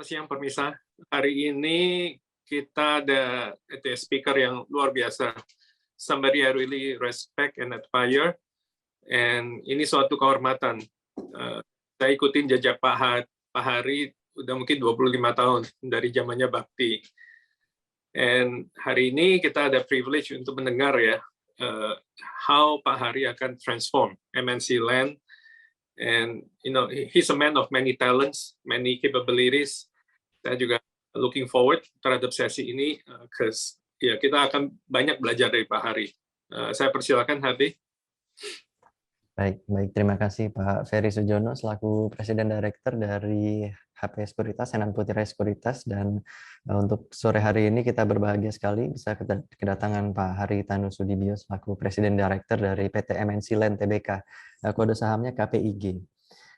Selamat siang pemirsa. Hari ini kita ada speaker yang luar biasa. Somebody I really respect and admire. And ini suatu kehormatan. Saya ikutin jejak Pak Hari udah mungkin 25 tahun dari zamannya Bakti. And hari ini kita ada privilege untuk mendengar ya how Pak Hari akan transform MNC Land. And he's a man of many talents, many capabilities. Saya juga looking forward terhadap sesi ini, because ya kita akan banyak belajar dari Pak Hari. Saya persilakan Hadi. Baik, terima kasih Pak Ferry Sujono selaku Presiden Director dari HP Sekuritas, Senan Putira Sekuritas, dan untuk sore hari ini kita berbahagia sekali bisa kedatangan Pak Hari Tanusudibio selaku Presiden Director dari PT MNC Land Tbk, kode sahamnya KPIG.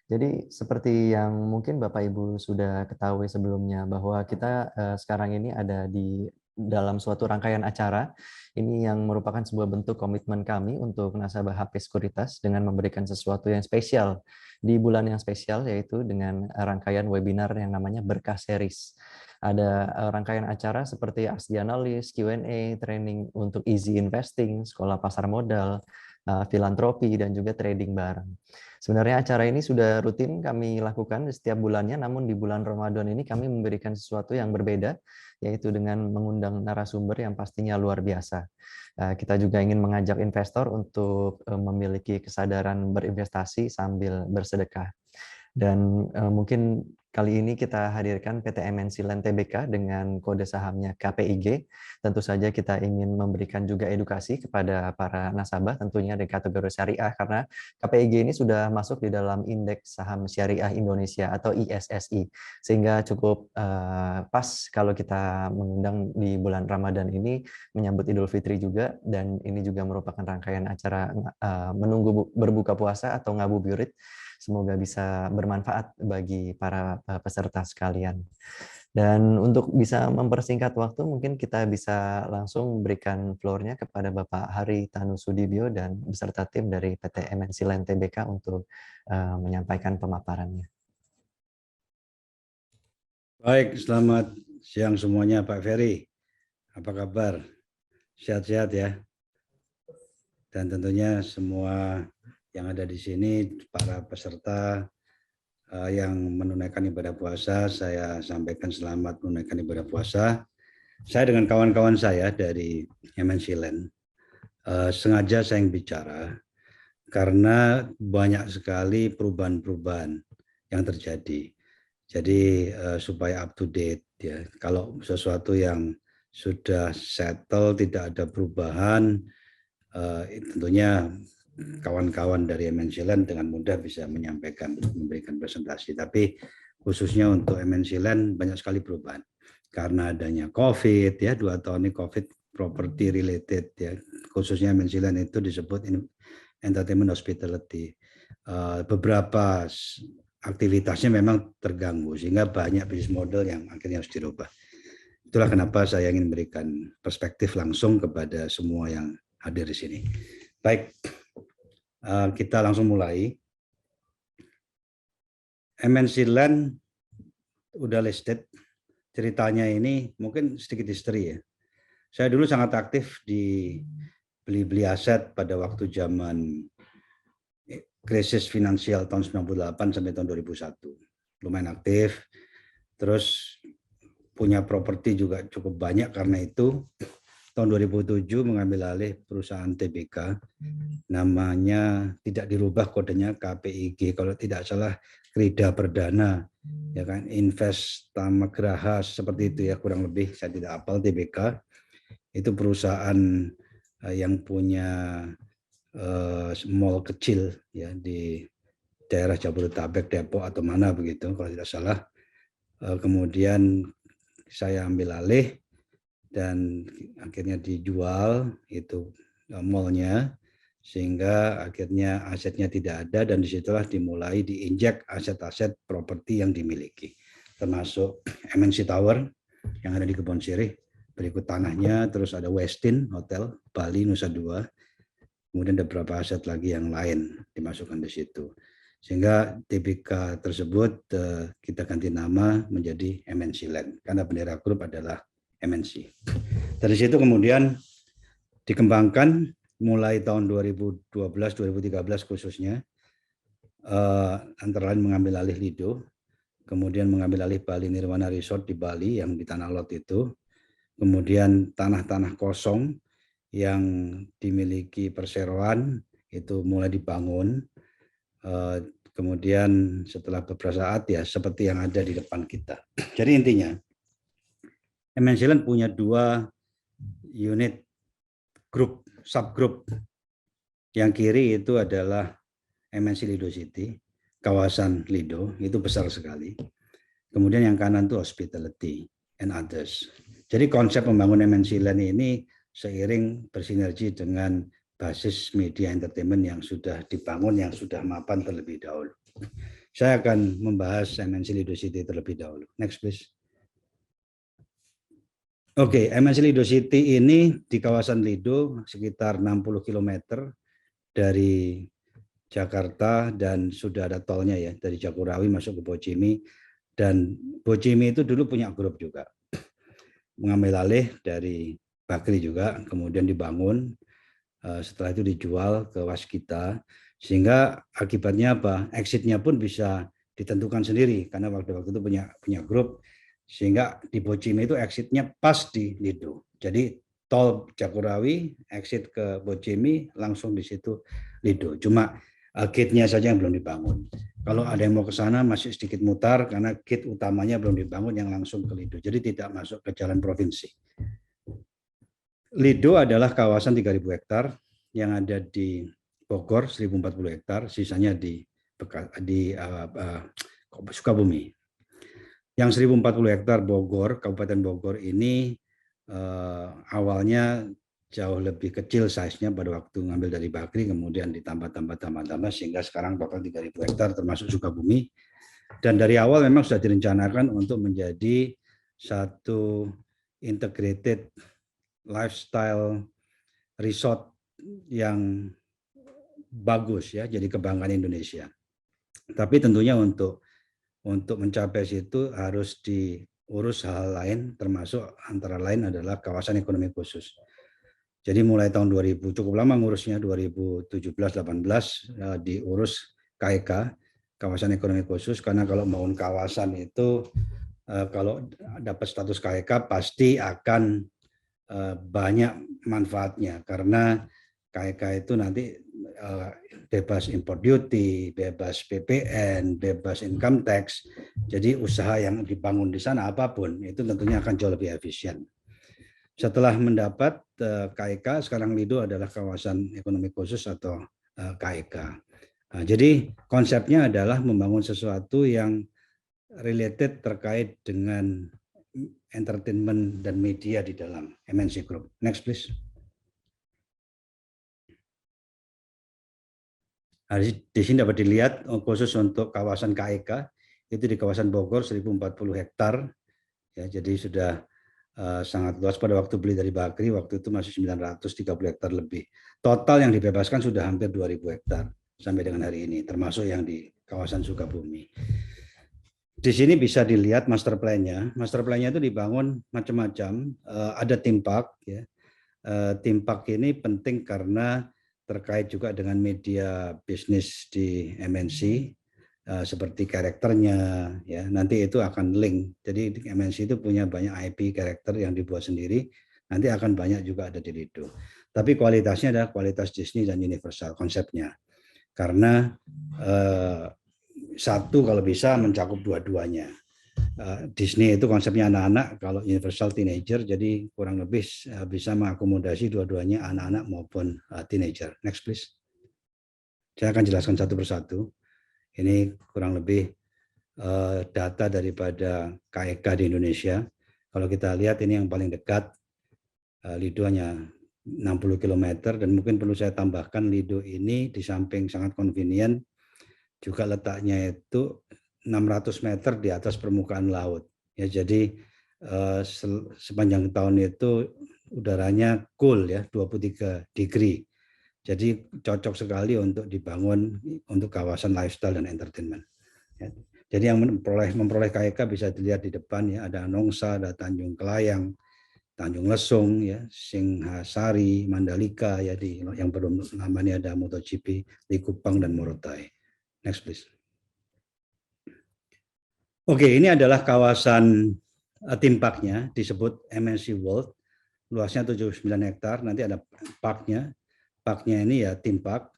Jadi seperti yang mungkin Bapak Ibu sudah ketahui sebelumnya bahwa kita sekarang ini ada di dalam suatu rangkaian acara ini yang merupakan sebuah bentuk komitmen kami untuk nasabah HP Sekuritas dengan memberikan sesuatu yang spesial di bulan yang spesial, yaitu dengan rangkaian webinar yang namanya Berkah Series. Ada rangkaian acara seperti Ask the Analyst, Q&A, training untuk easy investing, sekolah pasar modal, filantropi, dan juga trading bareng. Sebenarnya acara ini sudah rutin kami lakukan setiap bulannya, namun di bulan Ramadan ini kami memberikan sesuatu yang berbeda, yaitu dengan mengundang narasumber yang pastinya luar biasa. Kita juga ingin mengajak investor untuk memiliki kesadaran berinvestasi sambil bersedekah. Dan mungkin kali ini kita hadirkan PT MNC Land Tbk dengan kode sahamnya KPIG. Tentu saja kita ingin memberikan juga edukasi kepada para nasabah tentunya di kategori syariah, karena KPIG ini sudah masuk di dalam Indeks Saham Syariah Indonesia atau ISSI. Sehingga cukup pas kalau kita mengundang di bulan Ramadan ini menyambut Idul Fitri juga, dan ini juga merupakan rangkaian acara menunggu berbuka puasa atau ngabuburit. Semoga bisa bermanfaat bagi para peserta sekalian. Dan untuk bisa mempersingkat waktu, mungkin kita bisa langsung berikan floor-nya kepada Bapak Hari Tanusudibio dan beserta tim dari PT MNC Land Tbk untuk menyampaikan pemaparannya. Baik, selamat siang semuanya Pak Ferry. Apa kabar? Sehat-sehat ya? Dan tentunya semua yang ada di sini, para peserta yang menunaikan ibadah puasa, saya sampaikan selamat menunaikan ibadah puasa. Saya dengan kawan-kawan saya dari MNC Land, sengaja saya yang bicara, karena banyak sekali perubahan-perubahan yang terjadi. Jadi supaya up to date, ya. Kalau sesuatu yang sudah settle, tidak ada perubahan, tentunya kawan-kawan dari MNC Land dengan mudah bisa menyampaikan, memberikan presentasi. Tapi khususnya untuk MNC Land banyak sekali perubahan karena adanya COVID ya, 2 tahun ini COVID property related ya, khususnya MNC Land itu disebut entertainment hospitality. Beberapa aktivitasnya memang terganggu sehingga banyak bisnis model yang akhirnya harus dirubah. Itulah kenapa saya ingin memberikan perspektif langsung kepada semua yang hadir di sini. Baik. Kita langsung mulai. MNC Land udah listed. Ceritanya ini mungkin sedikit history ya. Saya dulu sangat aktif di beli aset pada waktu zaman krisis finansial tahun 98 sampai tahun 2001. Lumayan aktif. Terus punya properti juga cukup banyak, karena itu tahun 2007 mengambil alih perusahaan TBK, namanya tidak dirubah kodenya KPIG, kalau tidak salah Krida Perdana, ya kan, Invest Tamagraha seperti itu ya kurang lebih, saya tidak hafal. TBK itu perusahaan yang punya mall kecil ya di daerah Jabodetabek, Depok atau mana begitu kalau tidak salah. Kemudian saya ambil alih dan akhirnya dijual itu mallnya, sehingga akhirnya asetnya tidak ada, dan disitulah dimulai diinjek aset-aset properti yang dimiliki, termasuk MNC Tower yang ada di Kebon Sirih, berikut tanahnya, terus ada Westin Hotel Bali Nusa Dua, kemudian ada beberapa aset lagi yang lain dimasukkan di situ. Sehingga TBK tersebut kita ganti nama menjadi MNC Land karena bendera grup adalah MNC. Dari situ kemudian dikembangkan mulai tahun 2012-2013 khususnya, antara lain mengambil alih Lido, kemudian mengambil alih Bali Nirwana Resort di Bali yang di Tanah Lot itu, kemudian tanah-tanah kosong yang dimiliki perseroan itu mulai dibangun. Kemudian setelah beberapa saat ya seperti yang ada di depan kita. Jadi intinya MNC Land punya 2 unit grup, subgrup. Yang kiri itu adalah MNC Lido City, kawasan Lido, itu besar sekali. Kemudian yang kanan itu hospitality and others. Jadi konsep membangun MNC Land ini seiring bersinergi dengan basis media entertainment yang sudah dibangun, yang sudah mapan terlebih dahulu. Saya akan membahas MNC Lido City terlebih dahulu. Next please. Oke, MNC Lido City ini di kawasan Lido sekitar 60 km dari Jakarta dan sudah ada tolnya ya, dari Jagorawi masuk ke Bojimi. Dan Bojimi itu dulu punya grup juga. Mengambil alih dari Bakri juga, kemudian dibangun. Setelah itu dijual ke Waskita, sehingga akibatnya apa? Exitnya pun bisa ditentukan sendiri karena waktu itu punya grup, sehingga di Bojimi itu exitnya pas di Lido. Jadi tol Jagorawi exit ke Bojimi langsung di situ Lido. Cuma gate-nya saja yang belum dibangun. Kalau ada yang mau ke sana masih sedikit mutar karena gate utamanya belum dibangun yang langsung ke Lido. Jadi tidak masuk ke jalan provinsi. Lido adalah kawasan 3.000 hektar yang ada di Bogor 1.040 hektar, sisanya di Sukabumi. Yang 1.040 hektar Bogor, Kabupaten Bogor ini awalnya jauh lebih kecil size-nya pada waktu ngambil dari Bakri, kemudian ditambah sehingga sekarang total 3.000 hektar termasuk Sukabumi. Dan dari awal memang sudah direncanakan untuk menjadi satu integrated lifestyle resort yang bagus ya, jadi kebanggaan Indonesia. Tapi tentunya untuk mencapai situ harus diurus hal lain, termasuk antara lain adalah kawasan ekonomi khusus. Jadi mulai tahun 2000 cukup lama ngurusnya, 2017-18 diurus KEK, kawasan ekonomi khusus, karena kalau membangun kawasan itu kalau dapat status KEK pasti akan banyak manfaatnya karena KEK itu nanti bebas import duty, bebas PPN, bebas income tax. Jadi usaha yang dibangun di sana apapun itu tentunya akan jauh lebih efisien. Setelah mendapat KEK, sekarang Lido adalah kawasan ekonomi khusus atau KEK. Jadi konsepnya adalah membangun sesuatu yang related terkait dengan entertainment dan media di dalam MNC Group. Next please. Di sini dapat dilihat khusus untuk kawasan KEK itu di kawasan Bogor 1.040 hektar. Ya, jadi sudah sangat luas. Pada waktu beli dari Bakri waktu itu masih 930 hektar lebih. Total yang dibebaskan sudah hampir 2.000 hektar sampai dengan hari ini, termasuk yang di kawasan Sukabumi. Di sini bisa dilihat master plan-nya. Master plan-nya itu dibangun macam-macam. Ada theme park, ya. Theme park ini penting karena terkait juga dengan media bisnis di MNC, seperti karakternya, ya. Nanti itu akan link. Jadi MNC itu punya banyak IP karakter yang dibuat sendiri. Nanti akan banyak juga ada di Lido. Tapi kualitasnya adalah kualitas Disney dan Universal konsepnya. Karena satu kalau bisa mencakup dua-duanya. Disney itu konsepnya anak-anak, kalau Universal teenager, jadi kurang lebih bisa mengakomodasi dua-duanya anak-anak maupun teenager. Next please. Saya akan jelaskan satu persatu. Ini kurang lebih data daripada KEK di Indonesia. Kalau kita lihat ini yang paling dekat, Lido hanya 60 km, dan mungkin perlu saya tambahkan Lido ini di samping sangat convenient, juga letaknya itu 600 meter di atas permukaan laut. Ya, jadi sepanjang tahun itu udaranya cool ya, 23 degree. Jadi cocok sekali untuk dibangun untuk kawasan lifestyle dan entertainment. Ya. Jadi yang memperoleh KEK bisa dilihat di depan ya, ada Nongsa, ada Tanjung Kelayang, Tanjung Lesung, ya, Singhasari, Mandalika, ya di yang belum namanya ada MotoGP, Likupang dan Morotai. Next please. Oke, ini adalah kawasan theme park-nya, disebut MNC World, luasnya 79 hektar. Nanti ada parknya. Parknya ini ya theme park,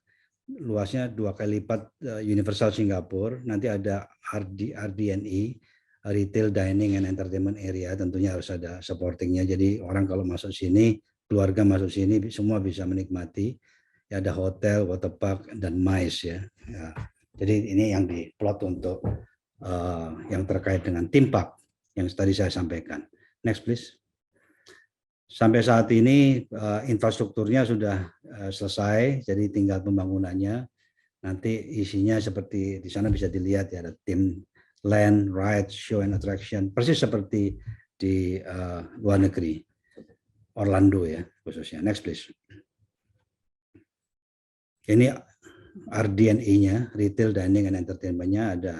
luasnya 2 kali lipat Universal Singapura. Nanti ada RD&E, Retail Dining and Entertainment Area, tentunya harus ada supportingnya. Jadi orang kalau masuk sini, keluarga masuk sini, semua bisa menikmati. Ya, ada hotel, waterpark, dan MICE ya. Ya. Jadi ini yang diplot untuk yang terkait dengan theme park yang tadi saya sampaikan. Next please. Sampai saat ini infrastrukturnya sudah selesai, jadi tinggal pembangunannya. Nanti isinya seperti di sana bisa dilihat ya, ada tim land, ride, show and attraction, persis seperti di luar negeri, Orlando ya khususnya. Next please. Ini RD&E-nya, Retail Dining and Entertainment-nya ada.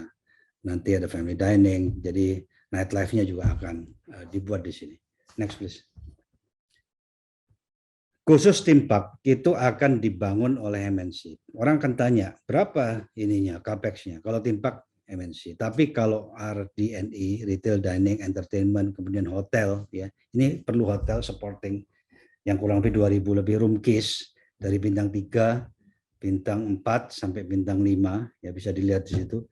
Nanti ada family dining, jadi nightlife-nya juga akan dibuat di sini. Next please. Khusus theme park itu akan dibangun oleh MNC. Orang akan tanya, berapa ininya, capex-nya? Kalau theme park MNC. Tapi kalau RD&E, Retail Dining, Entertainment, kemudian hotel, ya ini perlu hotel supporting yang kurang lebih 2.000 lebih room keys dari bintang 3, bintang 4 sampai bintang 5, ya bisa dilihat di situ.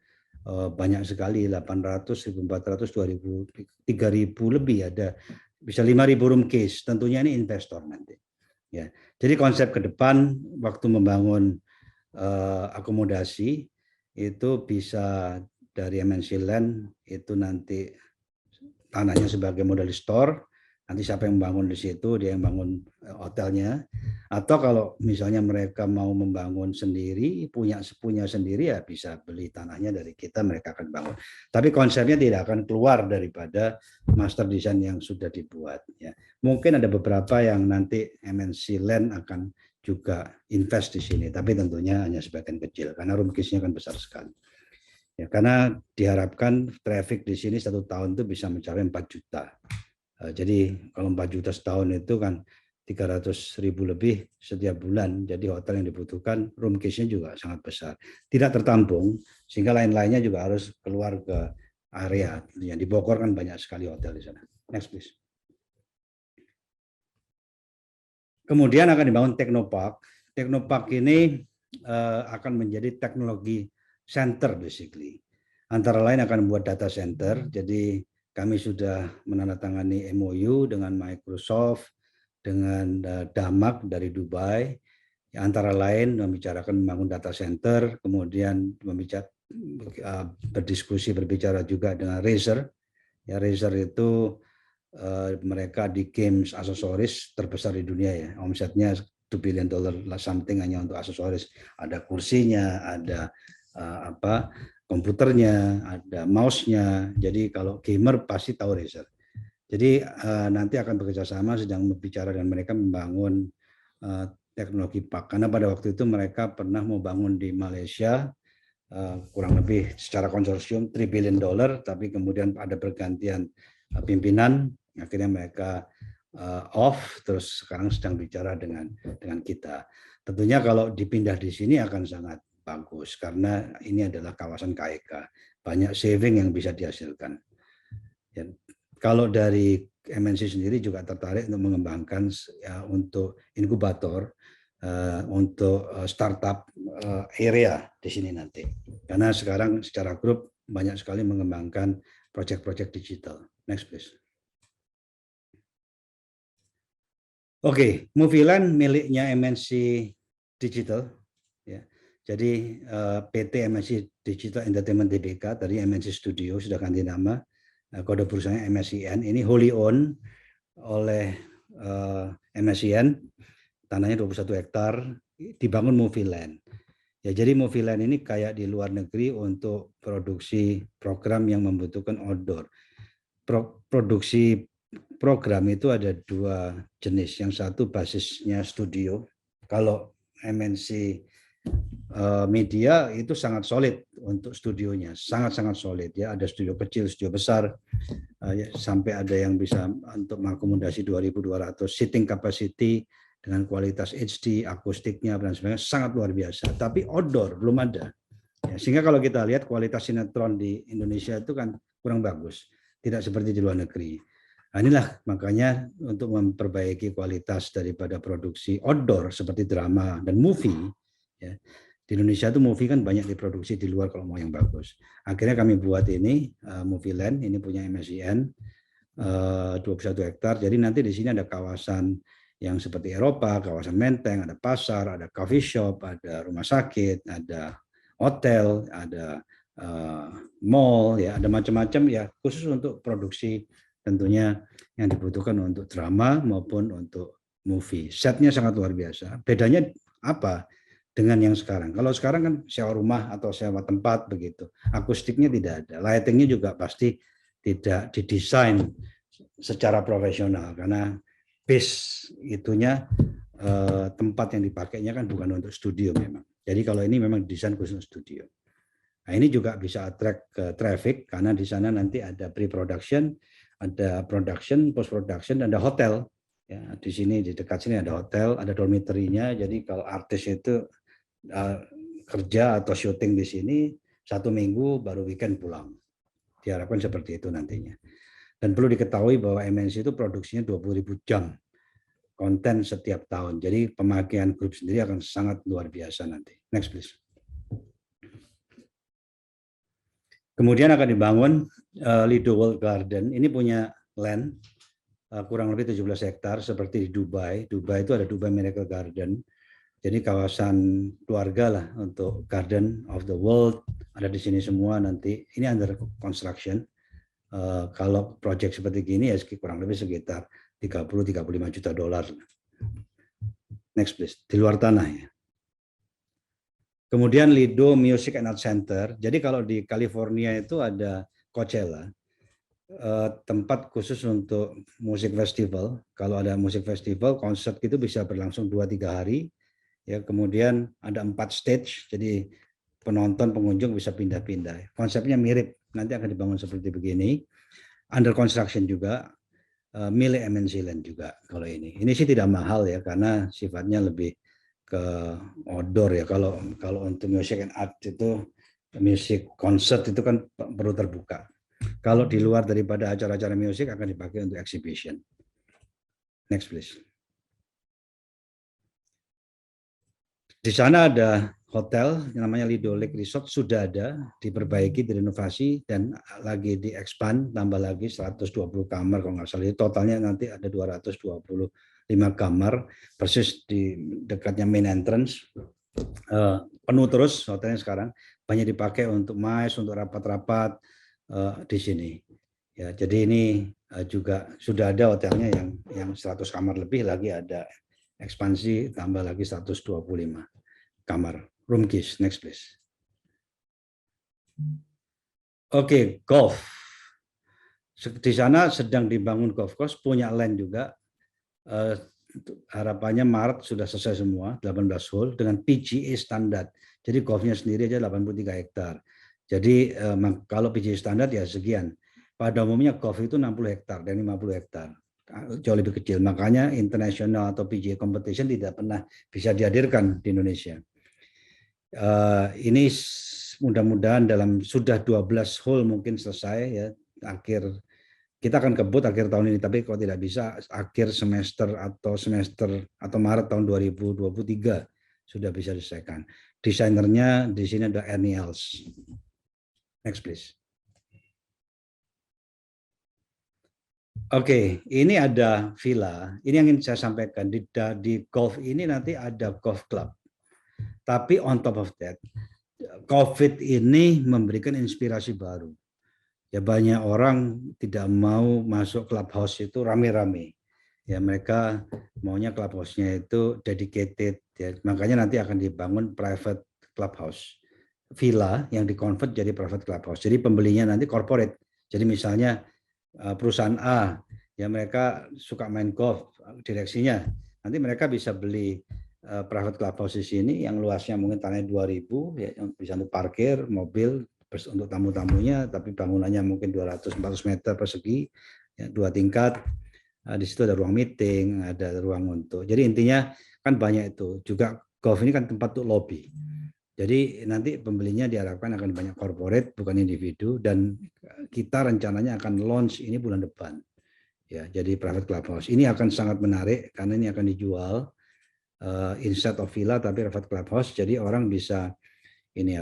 Banyak sekali, 800, 1.400, 2.000, 3.000 lebih ada, bisa 5.000 room case. Tentunya ini investor nanti. Ya, jadi konsep ke depan waktu membangun akomodasi itu bisa dari MNC Land itu nanti tanahnya sebagai modal store. Nanti siapa yang bangun di situ, dia yang bangun hotelnya. Atau kalau misalnya mereka mau membangun sendiri, punya sendiri, ya bisa beli tanahnya dari kita, mereka akan bangun. Tapi konsepnya tidak akan keluar daripada master design yang sudah dibuat. Ya. Mungkin ada beberapa yang nanti MNC Land akan juga invest di sini, tapi tentunya hanya sebagian kecil, karena room keys-nya kan besar sekali. Ya, karena diharapkan traffic di sini 1 tahun itu bisa mencapai 4 juta. Jadi kalau 4 juta setahun itu kan 300.000 lebih setiap bulan. Jadi hotel yang dibutuhkan room case-nya juga sangat besar. Tidak tertampung sehingga lain-lainnya juga harus keluar ke area. Yang di Bogor kan banyak sekali hotel di sana. Next please. Kemudian akan dibangun Technopark. Technopark ini akan menjadi teknologi center basically. Antara lain akan membuat data center. Jadi kami sudah menandatangani MOU dengan Microsoft, dengan Damak dari Dubai. Antara lain membicarakan membangun data center, kemudian berbicara juga dengan Razer. Ya, Razer itu mereka di games aksesoris terbesar di dunia ya. Omsetnya $2 billion something hanya untuk aksesoris. Ada kursinya, ada komputernya, ada mouse-nya. Jadi kalau gamer pasti tahu Razer. Jadi nanti akan bekerja sama, sedang berbicara dengan mereka membangun teknologi park. Karena pada waktu itu mereka pernah mau bangun di Malaysia, kurang lebih secara konsorsium $3 billion, tapi kemudian ada pergantian pimpinan, akhirnya mereka off, terus sekarang sedang bicara dengan kita. Tentunya kalau dipindah di sini akan sangat bagus karena ini adalah kawasan KEK, banyak saving yang bisa dihasilkan. Ya, kalau dari MNC sendiri juga tertarik untuk mengembangkan ya, untuk inkubator, untuk startup area di sini nanti. Karena sekarang secara grup banyak sekali mengembangkan proyek-proyek digital. Next please. Oke, Movieland miliknya MNC Digital. Ya. Jadi PT MNC Digital Entertainment Tbk, tadi MNC Studio sudah ganti nama, kode perusahaannya MSCN. Ini wholly owned oleh MSCN, tanahnya 21 hektar, dibangun Movieland. Ya, jadi Movieland ini kayak di luar negeri untuk produksi program yang membutuhkan outdoor. Produksi program itu ada 2 jenis. Yang satu basisnya studio. Kalau MNC media itu sangat solid untuk studionya, sangat-sangat solid ya. Ada studio kecil, studio besar, sampai ada yang bisa untuk mengakomodasi 2.200 sitting capacity dengan kualitas HD, akustiknya dan sebagainya sangat luar biasa. Tapi outdoor belum ada. Ya, sehingga kalau kita lihat kualitas sinetron di Indonesia itu kan kurang bagus, tidak seperti di luar negeri. Nah, inilah makanya untuk memperbaiki kualitas daripada produksi outdoor seperti drama dan movie. Ya. Di Indonesia itu movie kan banyak diproduksi di luar kalau mau yang bagus. Akhirnya kami buat ini Movie Land, ini punya MSIN 21 hektar. Jadi nanti di sini ada kawasan yang seperti Eropa, kawasan Menteng, ada pasar, ada coffee shop, ada rumah sakit, ada hotel, ada mall, ya ada macam-macam ya khusus untuk produksi tentunya yang dibutuhkan untuk drama maupun untuk movie. Setnya sangat luar biasa. Bedanya apa dengan yang sekarang? Kalau sekarang kan sewa rumah atau sewa tempat begitu. Akustiknya tidak ada. Lightingnya juga pasti tidak didesain secara profesional karena base itunya tempat yang dipakainya kan bukan untuk studio memang. Jadi kalau ini memang desain khusus studio. Nah, ini juga bisa attract traffic karena di sana nanti ada pre-production, ada production, post-production, ada hotel. Ya, di sini di dekat sini ada hotel, ada dormitory-nya. Jadi kalau artis itu kerja atau syuting di sini 1 minggu baru weekend pulang. Diharapkan seperti itu nantinya. Dan perlu diketahui bahwa MNC itu produksinya 20.000 jam konten setiap tahun. Jadi pemakaian grup sendiri akan sangat luar biasa nanti. Next please. Kemudian akan dibangun Lido World Garden. Ini punya land kurang lebih 17 hektar seperti di Dubai. Dubai itu ada Dubai Miracle Garden. Jadi kawasan keluarga lah untuk Garden of the World ada di sini semua nanti. Ini under construction. Kalau proyek seperti gini ya kurang lebih sekitar 30-35 juta dolar. Next please. Di luar tanah ya. Kemudian Lido Music and Art Center. Jadi kalau di California itu ada Coachella, tempat khusus untuk musik festival. Kalau ada musik festival, konser itu bisa berlangsung 2-3 hari. Ya, kemudian ada 4 stage, jadi penonton, pengunjung bisa pindah-pindah. Konsepnya mirip, nanti akan dibangun seperti begini. Under construction juga, milik MNC Land juga kalau ini. Ini sih tidak mahal ya, karena sifatnya lebih ke outdoor ya. Kalau untuk music and art itu, music concert itu kan perlu terbuka. Kalau di luar daripada acara-acara musik akan dipakai untuk exhibition. Next please. Di sana ada hotel yang namanya Lido Lake Resort, sudah ada, diperbaiki, direnovasi, dan lagi di-expand, tambah lagi 120 kamar kalau nggak salah. Totalnya nanti ada 225 kamar, persis di dekatnya main entrance. Penuh terus hotelnya sekarang, banyak dipakai untuk MICE, untuk rapat-rapat di sini. Ya, jadi ini juga sudah ada hotelnya yang 100 kamar lebih, lagi ada ekspansi tambah lagi 125 kamar. Room keys, next please. Oke, golf. Di sana sedang dibangun golf course, punya land juga. Harapannya Maret sudah selesai semua, 18 hole dengan PGA standar. Jadi golfnya sendiri aja 83 hektar. Jadi kalau PGA standar ya sekian. Pada umumnya golf itu 60 hektar dan 50 hektar. Jauh lebih kecil. Makanya international atau PGA competition tidak pernah bisa dihadirkan di Indonesia. Ini mudah-mudahan dalam sudah 12 hole mungkin selesai ya, kita akan kebut akhir tahun ini, tapi kalau tidak bisa akhir semester atau Maret tahun 2023 sudah bisa diselesaikan. Desainernya di sini ada Ernie Els. Next please. Oke, ini ada villa. Ini yang ingin saya sampaikan, di golf ini nanti ada golf club. Tapi on top of that, COVID ini memberikan inspirasi baru. Ya, banyak orang tidak mau masuk clubhouse itu rame-rame. Ya, mereka maunya clubhouse-nya itu dedicated. Ya. Makanya nanti akan dibangun private clubhouse. Villa yang dikonvert jadi private clubhouse. Jadi pembelinya nanti corporate. Jadi misalnya perusahaan A, ya mereka suka main golf, direksinya. Nanti mereka bisa beli private clubhouse di sini yang luasnya mungkin tanahnya 2.000 ya, bisa untuk parkir mobil untuk tamu-tamunya, tapi bangunannya mungkin 200-400 meter persegi, ya, 2 tingkat. Di situ ada ruang meeting, ada ruang untuk. Jadi intinya kan banyak itu. Juga golf ini kan tempat untuk lobby. Jadi nanti pembelinya diharapkan akan banyak corporate, bukan individu, dan kita rencananya akan launch ini bulan depan. Ya, jadi private clubhouse ini akan sangat menarik karena ini akan dijual instead of villa tapi private clubhouse. Jadi orang bisa ini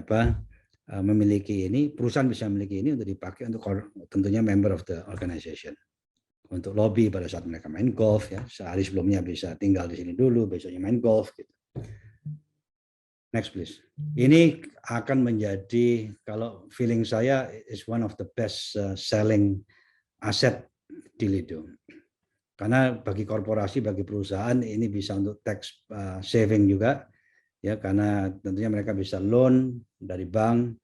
memiliki ini, perusahaan bisa memiliki ini untuk dipakai untuk tentunya member of the organization. Untuk lobby pada saat mereka main golf ya, sehari sebelumnya bisa tinggal di sini dulu, besoknya main golf gitu. Next please. Ini akan menjadi, kalau feeling saya, is one of the best selling asset di Lido. Karena bagi korporasi, bagi perusahaan ini bisa untuk tax saving juga, ya, karena tentunya mereka bisa loan dari bank,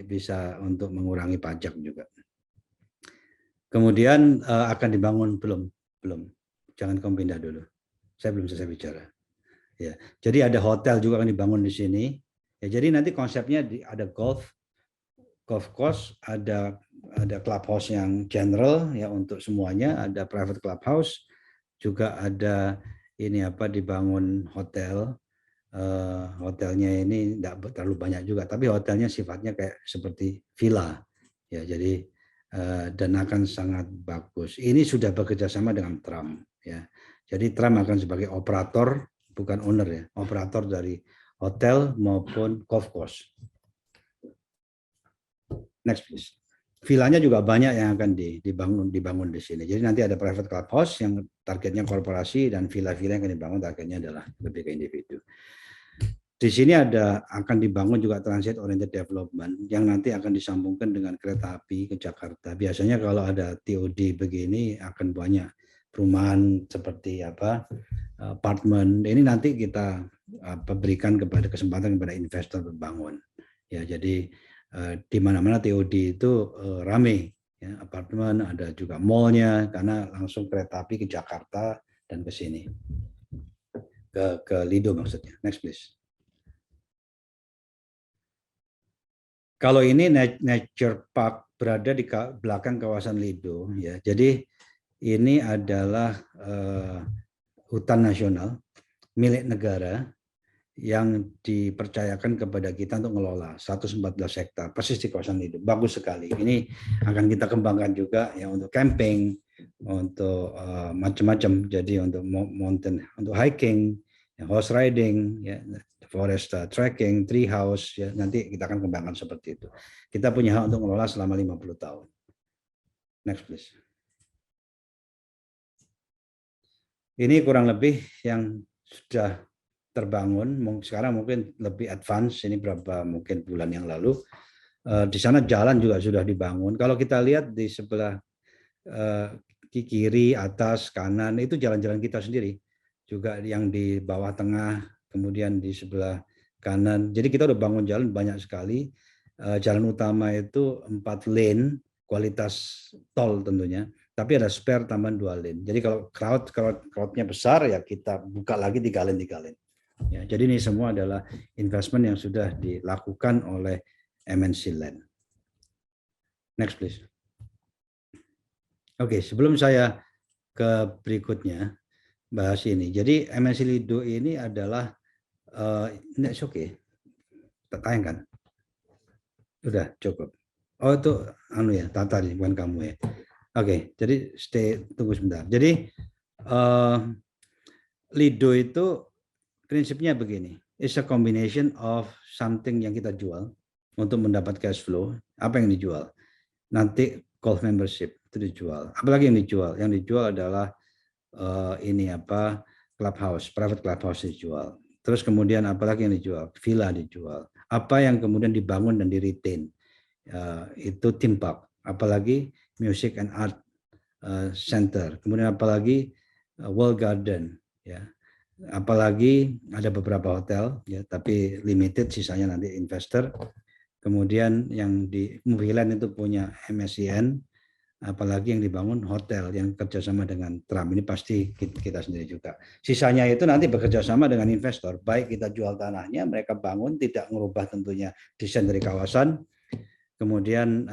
bisa untuk mengurangi pajak juga. Kemudian akan dibangun belum, jangan kamu pindah dulu. Saya belum selesai bicara. Ya, jadi ada hotel juga akan dibangun di sini. Ya, jadi nanti konsepnya ada golf course, ada clubhouse yang general ya untuk semuanya, ada private clubhouse, juga ada ini dibangun hotel. Hotelnya ini tidak terlalu banyak juga, tapi hotelnya sifatnya kayak seperti villa. Ya, jadi dan akan sangat bagus. Ini sudah bekerja sama dengan Trump. Ya, jadi Trump akan sebagai operator, bukan owner ya, operator dari hotel maupun golf course. Next please. Villanya juga banyak yang akan dibangun di sini. Jadi nanti ada private clubhouse yang targetnya korporasi dan villa-villa yang akan dibangun targetnya adalah lebih ke individu. Di sini akan dibangun juga transit oriented development yang nanti akan disambungkan dengan kereta api ke Jakarta. Biasanya kalau ada TOD begini akan banyak perumahan seperti apartemen. Ini nanti kita berikan kesempatan kepada investor membangun. Ya, jadi di mana-mana TOD itu ramai, ya, apartemen, ada juga mallnya karena langsung kereta api ke Jakarta dan ke sini, ke Lido maksudnya. Next please. Kalau ini Nature Park berada di belakang kawasan Lido, ya. Jadi ini adalah hutan nasional milik negara yang dipercayakan kepada kita untuk mengelola 114 hektar persis di kawasan Lido. Bagus sekali. Ini akan kita kembangkan juga ya untuk camping, untuk macam-macam. Jadi untuk mountain, untuk hiking, horse riding, ya, forest trekking, tree house, ya, nanti kita akan kembangkan seperti itu. Kita punya hak untuk mengelola selama 50 tahun. Next please. Ini kurang lebih yang sudah terbangun, sekarang mungkin lebih advance, ini berapa mungkin bulan yang lalu. Di sana jalan juga sudah dibangun. Kalau kita lihat di sebelah kiri, atas, kanan, itu jalan-jalan kita sendiri. Juga yang di bawah tengah, kemudian di sebelah kanan. Jadi kita udah bangun jalan banyak sekali. Jalan utama itu 4 lane, kualitas tol tentunya. Tapi ada spare tambahan 2 lane. Jadi kalau crowdnya besar ya kita buka lagi 3 lane. Ya, jadi ini semua adalah investment yang sudah dilakukan oleh MNC Land. Next please. Oke, sebelum saya ke berikutnya bahas ini. Jadi MNC Lido ini adalah it's okay. Tak tayangkan. Sudah cukup. Oh itu ya, Tata bukan kamu ya. Oke, jadi tunggu sebentar. Jadi Lido itu prinsipnya begini, it's a combination of something yang kita jual untuk mendapat cash flow. Apa yang dijual? Nanti golf membership itu dijual. Apalagi yang dijual? Yang dijual adalah clubhouse, private clubhouse dijual. Terus kemudian apalagi yang dijual? Villa dijual. Apa yang kemudian dibangun dan di-retain? Itu theme park. Apalagi music and art center. Kemudian apalagi World Garden, ya. Apalagi ada beberapa hotel ya, tapi limited, sisanya nanti investor. Kemudian yang di Movieland itu punya MSCN, apalagi yang dibangun hotel yang kerjasama dengan Trump ini pasti kita sendiri juga. Sisanya itu nanti bekerja sama dengan investor, baik kita jual tanahnya, mereka bangun, tidak merubah tentunya desain dari kawasan. Kemudian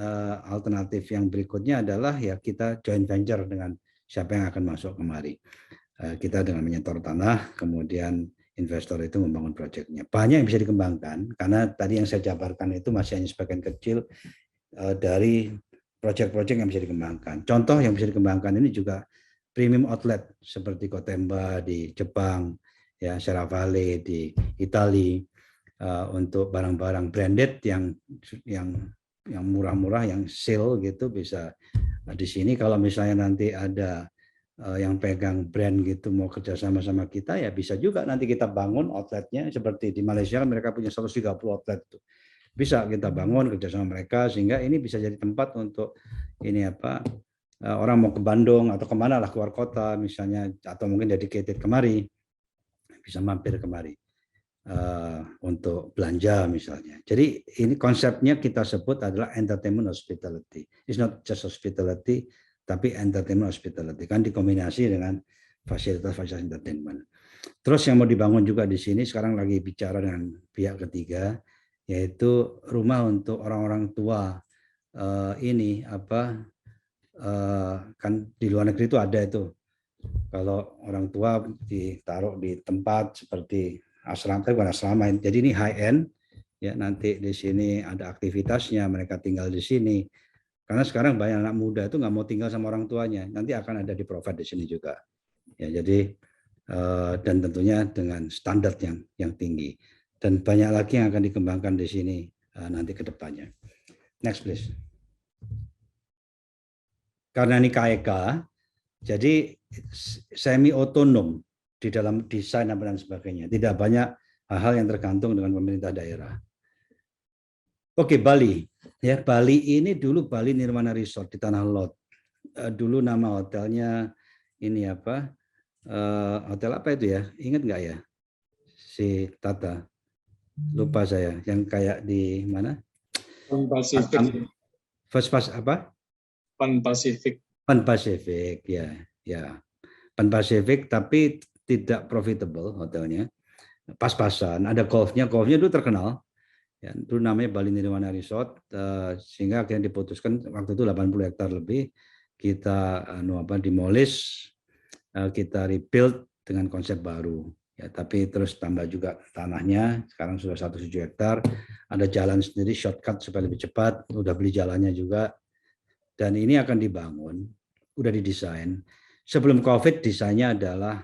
alternatif yang berikutnya adalah ya kita joint venture dengan siapa yang akan masuk kemari. Kita dengan menyetor tanah, kemudian investor itu membangun proyeknya. Banyak yang bisa dikembangkan, karena tadi yang saya jabarkan itu masih hanya sebagian kecil dari proyek-proyek yang bisa dikembangkan. Contoh yang bisa dikembangkan ini juga premium outlet seperti Gotemba di Jepang, ya Serravalle di Italia, untuk barang-barang branded yang murah-murah, yang sale gitu bisa di sini. Kalau misalnya nanti ada yang pegang brand gitu mau kerja sama kita, ya bisa juga nanti kita bangun outletnya seperti di Malaysia kan mereka punya 130 outlet tuh. Bisa kita bangun kerjasama mereka sehingga ini bisa jadi tempat untuk ini orang mau ke Bandung atau kemana lah keluar kota misalnya, atau mungkin dedicated kemari bisa mampir kemari untuk belanja misalnya. Jadi ini konsepnya kita sebut adalah entertainment hospitality. It's not just hospitality tapi entertainment hospitality, kan dikombinasi dengan fasilitas-fasilitas entertainment. Terus yang mau dibangun juga di sini sekarang lagi bicara dengan pihak ketiga, yaitu rumah untuk orang-orang tua. Kan di luar negeri itu ada itu, kalau orang tua ditaruh di tempat seperti asrama, bukan asrama, jadi ini high end ya, nanti di sini ada aktivitasnya, mereka tinggal di sini. Karena sekarang banyak anak muda itu nggak mau tinggal sama orang tuanya, nanti akan ada di provide di sini juga. Ya, jadi dan tentunya dengan standar yang tinggi. Dan banyak lagi yang akan dikembangkan di sini nanti ke depannya. Next please. Karena ini KEK, jadi semi otonom di dalam desain dan sebagainya. Tidak banyak hal-hal yang tergantung dengan pemerintah daerah. Oke, Bali. Ya, Bali ini dulu Bali Nirwana Resort di Tanah Lot. Dulu nama hotelnya ini apa? Hotel apa itu ya? Ingat nggak ya? Si Tata. Lupa saya. Yang kayak di mana? Pan Pacific. Apa? Pan Pacific. Pan Pacific, ya. Pan Pacific, tapi tidak profitable hotelnya. Pas-pasan. Ada golfnya dulu terkenal. Ya, itu namanya Bali Nirwana Resort, sehingga akhirnya diputuskan waktu itu 80 hektar lebih kita demolish, kita rebuild dengan konsep baru. Ya, tapi terus tambah juga tanahnya, sekarang sudah 107 hektar, ada jalan sendiri shortcut supaya lebih cepat, udah beli jalannya juga, dan ini akan dibangun, udah didesain. Sebelum COVID desainnya adalah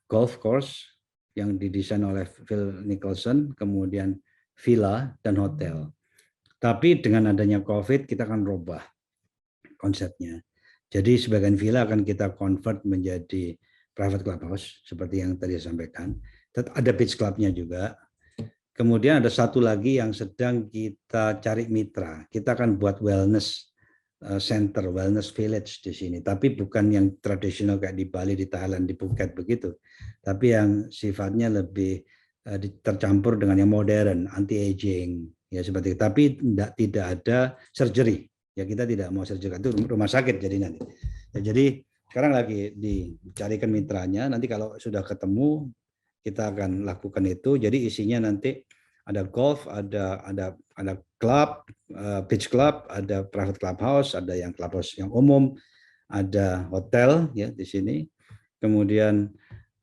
golf course yang didesain oleh Phil Nicholson, kemudian villa dan hotel. Tapi dengan adanya COVID, kita akan rubah konsepnya. Jadi sebagian villa akan kita convert menjadi private clubhouse, seperti yang tadi saya sampaikan. Ada beach clubnya juga. Kemudian ada satu lagi yang sedang kita cari mitra. Kita akan buat wellness center, wellness village di sini, tapi bukan yang tradisional kayak di Bali, di Thailand, di Phuket begitu, tapi yang sifatnya lebih tercampur dengan yang modern, anti aging, ya seperti itu. Tapi tidak ada surgery, ya kita tidak mau surgery, itu rumah sakit jadi nanti. Ya, jadi sekarang lagi dicarikan mitranya, nanti kalau sudah ketemu kita akan lakukan itu. Jadi isinya nanti ada golf, ada club, beach club, ada private clubhouse, ada yang clubhouse yang umum, ada hotel ya di sini, kemudian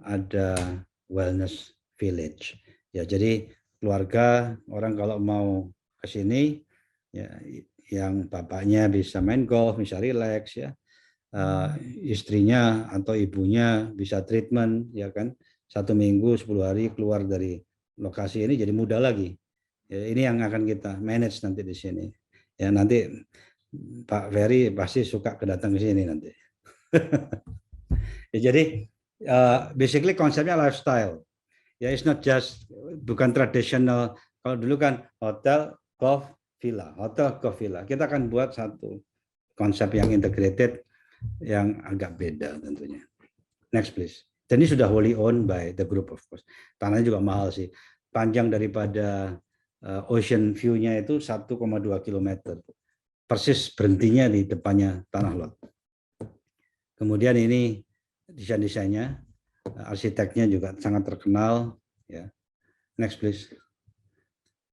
ada wellness village. Ya, jadi keluarga orang kalau mau ke sini ya, yang bapaknya bisa main golf, bisa relax ya, istrinya atau ibunya bisa treatment ya kan, 1 minggu 10 hari keluar dari lokasi ini jadi muda lagi. Ya, ini yang akan kita manage nanti di sini. Ya, nanti Pak Ferry pasti suka kedatang ke sini nanti. Ya, jadi basically konsepnya lifestyle. Ya, it's not just, bukan tradisional. Kalau dulu kan hotel, golf, villa, hotel, golf, villa. Kita akan buat satu konsep yang integrated, yang agak beda tentunya. Next please. Dan ini sudah wholly owned by the group of course. Tanahnya juga mahal sih. Panjang daripada ocean view-nya itu 1,2 km. persis berhentinya di depannya Tanah Lot. Kemudian ini desain-desainnya, arsiteknya juga sangat terkenal. Ya. Next please.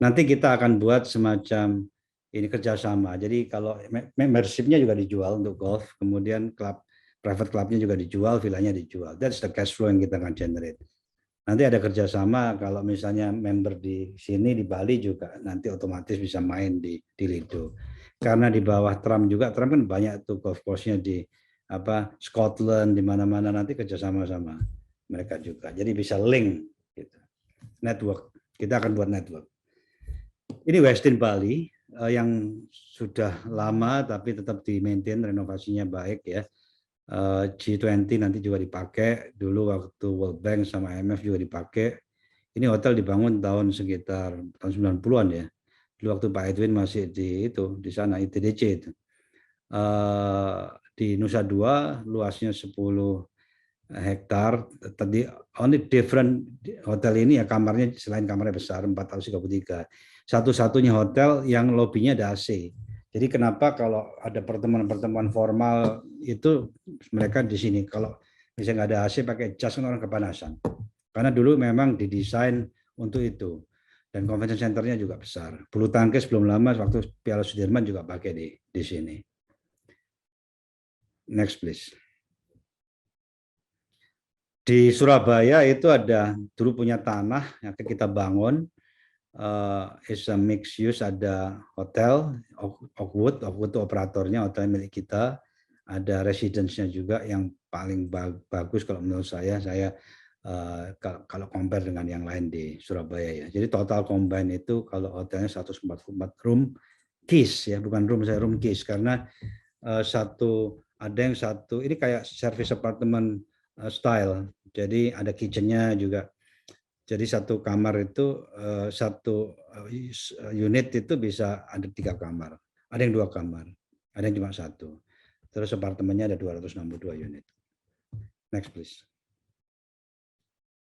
Nanti kita akan buat semacam ini kerjasama. Jadi kalau membershipnya juga dijual untuk golf, kemudian private clubnya juga dijual, villanya dijual. That's the cash flow yang kita akan generate. Nanti ada kerjasama kalau misalnya member di sini di Bali juga nanti otomatis bisa main di Lido. Karena di bawah Trump juga, Trump kan banyak tuh golf course-nya di Scotland, di mana-mana, nanti kerjasama sama mereka juga. Jadi bisa link gitu. Network. Kita akan buat network. Ini Westin Bali yang sudah lama tapi tetap di-maintain, renovasinya baik ya. G20 nanti juga dipakai, dulu waktu World Bank sama IMF juga dipakai. Ini hotel dibangun sekitar tahun 90-an ya. Dulu waktu Pak Edwin masih di sana ITDC itu. Di Nusa Dua luasnya 10 hektar. Tadi only different hotel ini ya, kamarnya selain kamarnya besar 433. Satu-satunya hotel yang lobinya ada AC. Jadi kenapa kalau ada pertemuan-pertemuan formal itu mereka di sini, kalau misalnya nggak ada AC pakai jas kan orang kepanasan. Karena dulu memang didesain untuk itu. Dan convention centernya juga besar. Bulu tangkis belum lama waktu Piala Sudirman juga pakai di sini. Next please. Di Surabaya itu ada dulu punya tanah yang kita bangun. Is a mixed use, ada hotel Oakwood itu operatornya, hotel milik kita, ada residence-nya juga yang paling bagus kalau menurut saya kalau compare dengan yang lain di Surabaya ya. Jadi total combine itu kalau hotelnya 144 room keys ya, bukan room, saya room keys, karena ada yang satu ini kayak service apartment style, jadi ada kitchen-nya juga. Jadi satu kamar itu satu unit itu bisa ada 3 kamar, ada yang 2 kamar, ada yang cuma 1. Terus apartemennya ada 262 unit. Next please.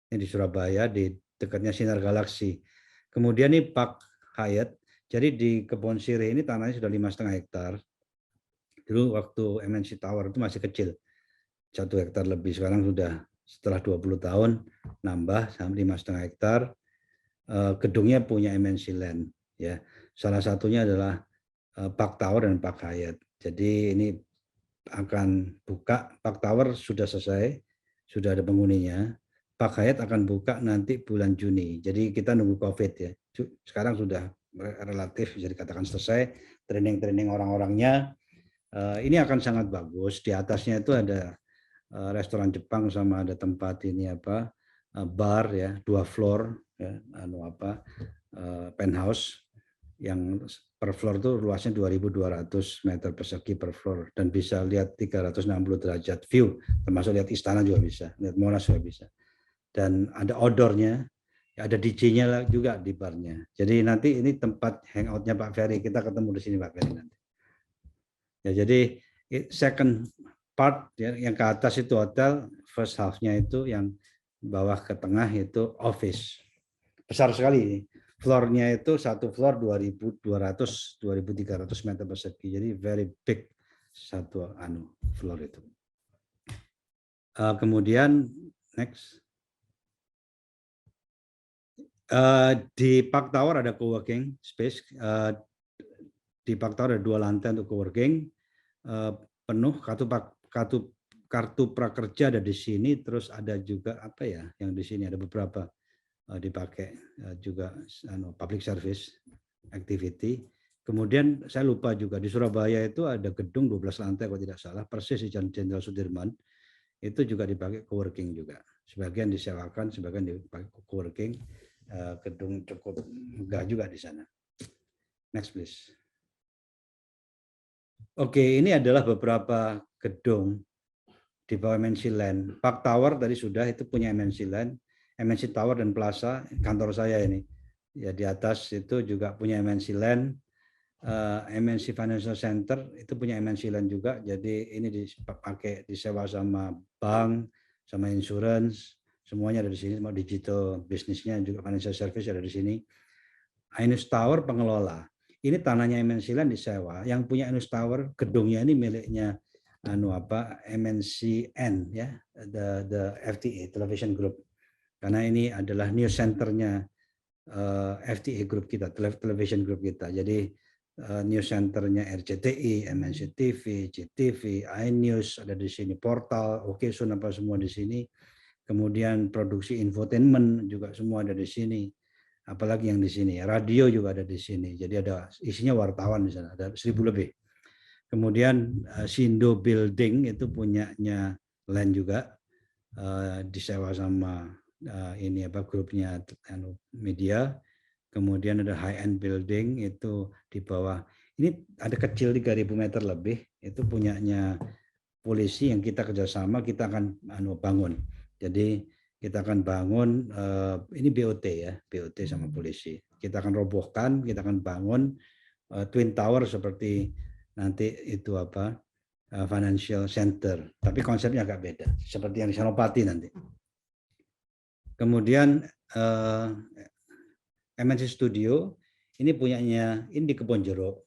Ini di Surabaya di dekatnya Sinar Galaxy. Kemudian ini Park Hyatt. Jadi di Kebon Sirih ini tanahnya sudah 5,5 hektar. Dulu waktu MNC Tower itu masih kecil, 1 hektar lebih. Sekarang sudah setelah 20 tahun nambah sampai 5,5 hektar. Gedungnya punya MNC Land ya. Salah satunya adalah Park Tower dan Park Hyatt. Jadi ini akan buka, Park Tower sudah selesai, sudah ada penghuninya. Park Hyatt akan buka nanti bulan Juni. Jadi kita nunggu Covid ya. Sekarang sudah relatif bisa dikatakan selesai, training orang-orangnya. Ini akan sangat bagus. Di atasnya itu ada restoran Jepang sama ada tempat ini bar ya, 2 floor ya, penthouse yang per floor itu luasnya 2.200 meter persegi per floor dan bisa lihat 360 derajat view, termasuk lihat istana juga bisa, lihat Monas juga bisa. Dan ada outdoornya, ada DJ-nya juga di barnya. Jadi nanti ini tempat hangoutnya Pak Ferry, kita ketemu di sini Pak Ferry nanti. Ya, jadi second part ya, yang ke atas itu hotel, first half-nya itu yang bawah ke tengah itu office. Besar sekali. Floor-nya itu satu floor 2.200 2.300 meter persegi. Jadi very big satu floor itu. Kemudian next. Di Park Tower ada co-working space. Di Park Tower ada 2 lantai untuk co-working. Penuh kartu prakerja ada di sini, terus ada juga yang di sini ada beberapa dipakai juga public service activity. Kemudian saya lupa juga di Surabaya itu ada gedung 12 lantai kalau tidak salah, persis di Jalan Jenderal Sudirman, itu juga dipakai co-working juga. Sebagian disewakan, sebagian dipakai co-working. Gedung cukup megah juga di sana. Next please. Oke, ini adalah beberapa gedung di bawah MNC Land. Park Tower tadi sudah, itu punya MNC Land, MNC Tower dan Plaza, kantor saya ini. Ya, di atas itu juga punya MNC Land, MNC Financial Center itu punya MNC Land juga. Jadi ini dipakai disewa sama bank, sama insurance, semuanya ada di sini, semua digital bisnisnya juga financial service ada di sini. Ainus Tower pengelola. ini tanahnya MNC Land disewa, yang punya Enus Tower gedungnya ini miliknya MNCN ya, the FTA Television Group, karena ini adalah news centernya FTA Group kita, Television Group kita. Jadi news centernya RCTI, MNC TV, CTV, iNews ada di sini, portal, Okesun apa semua di sini. Kemudian produksi infotainment juga semua ada di sini. Apalagi yang di sini, radio juga ada di sini. Jadi ada isinya wartawan di sana, ada 1.000 lebih. Kemudian Sindo Building itu punyanya Land juga, disewa sama ini grupnya media. Kemudian ada High End Building itu di bawah. Ini ada kecil 3.000 meter lebih, itu punyanya polisi yang kita kerjasama, kita akan bangun. Jadi kita akan bangun, ini BOT ya, BOT sama polisi. Kita akan robohkan, kita akan bangun Twin Tower seperti nanti itu financial center. Tapi konsepnya agak beda, seperti yang di Senopati nanti. Kemudian MNC Studio, ini punyanya, ini di Kebonjeruk.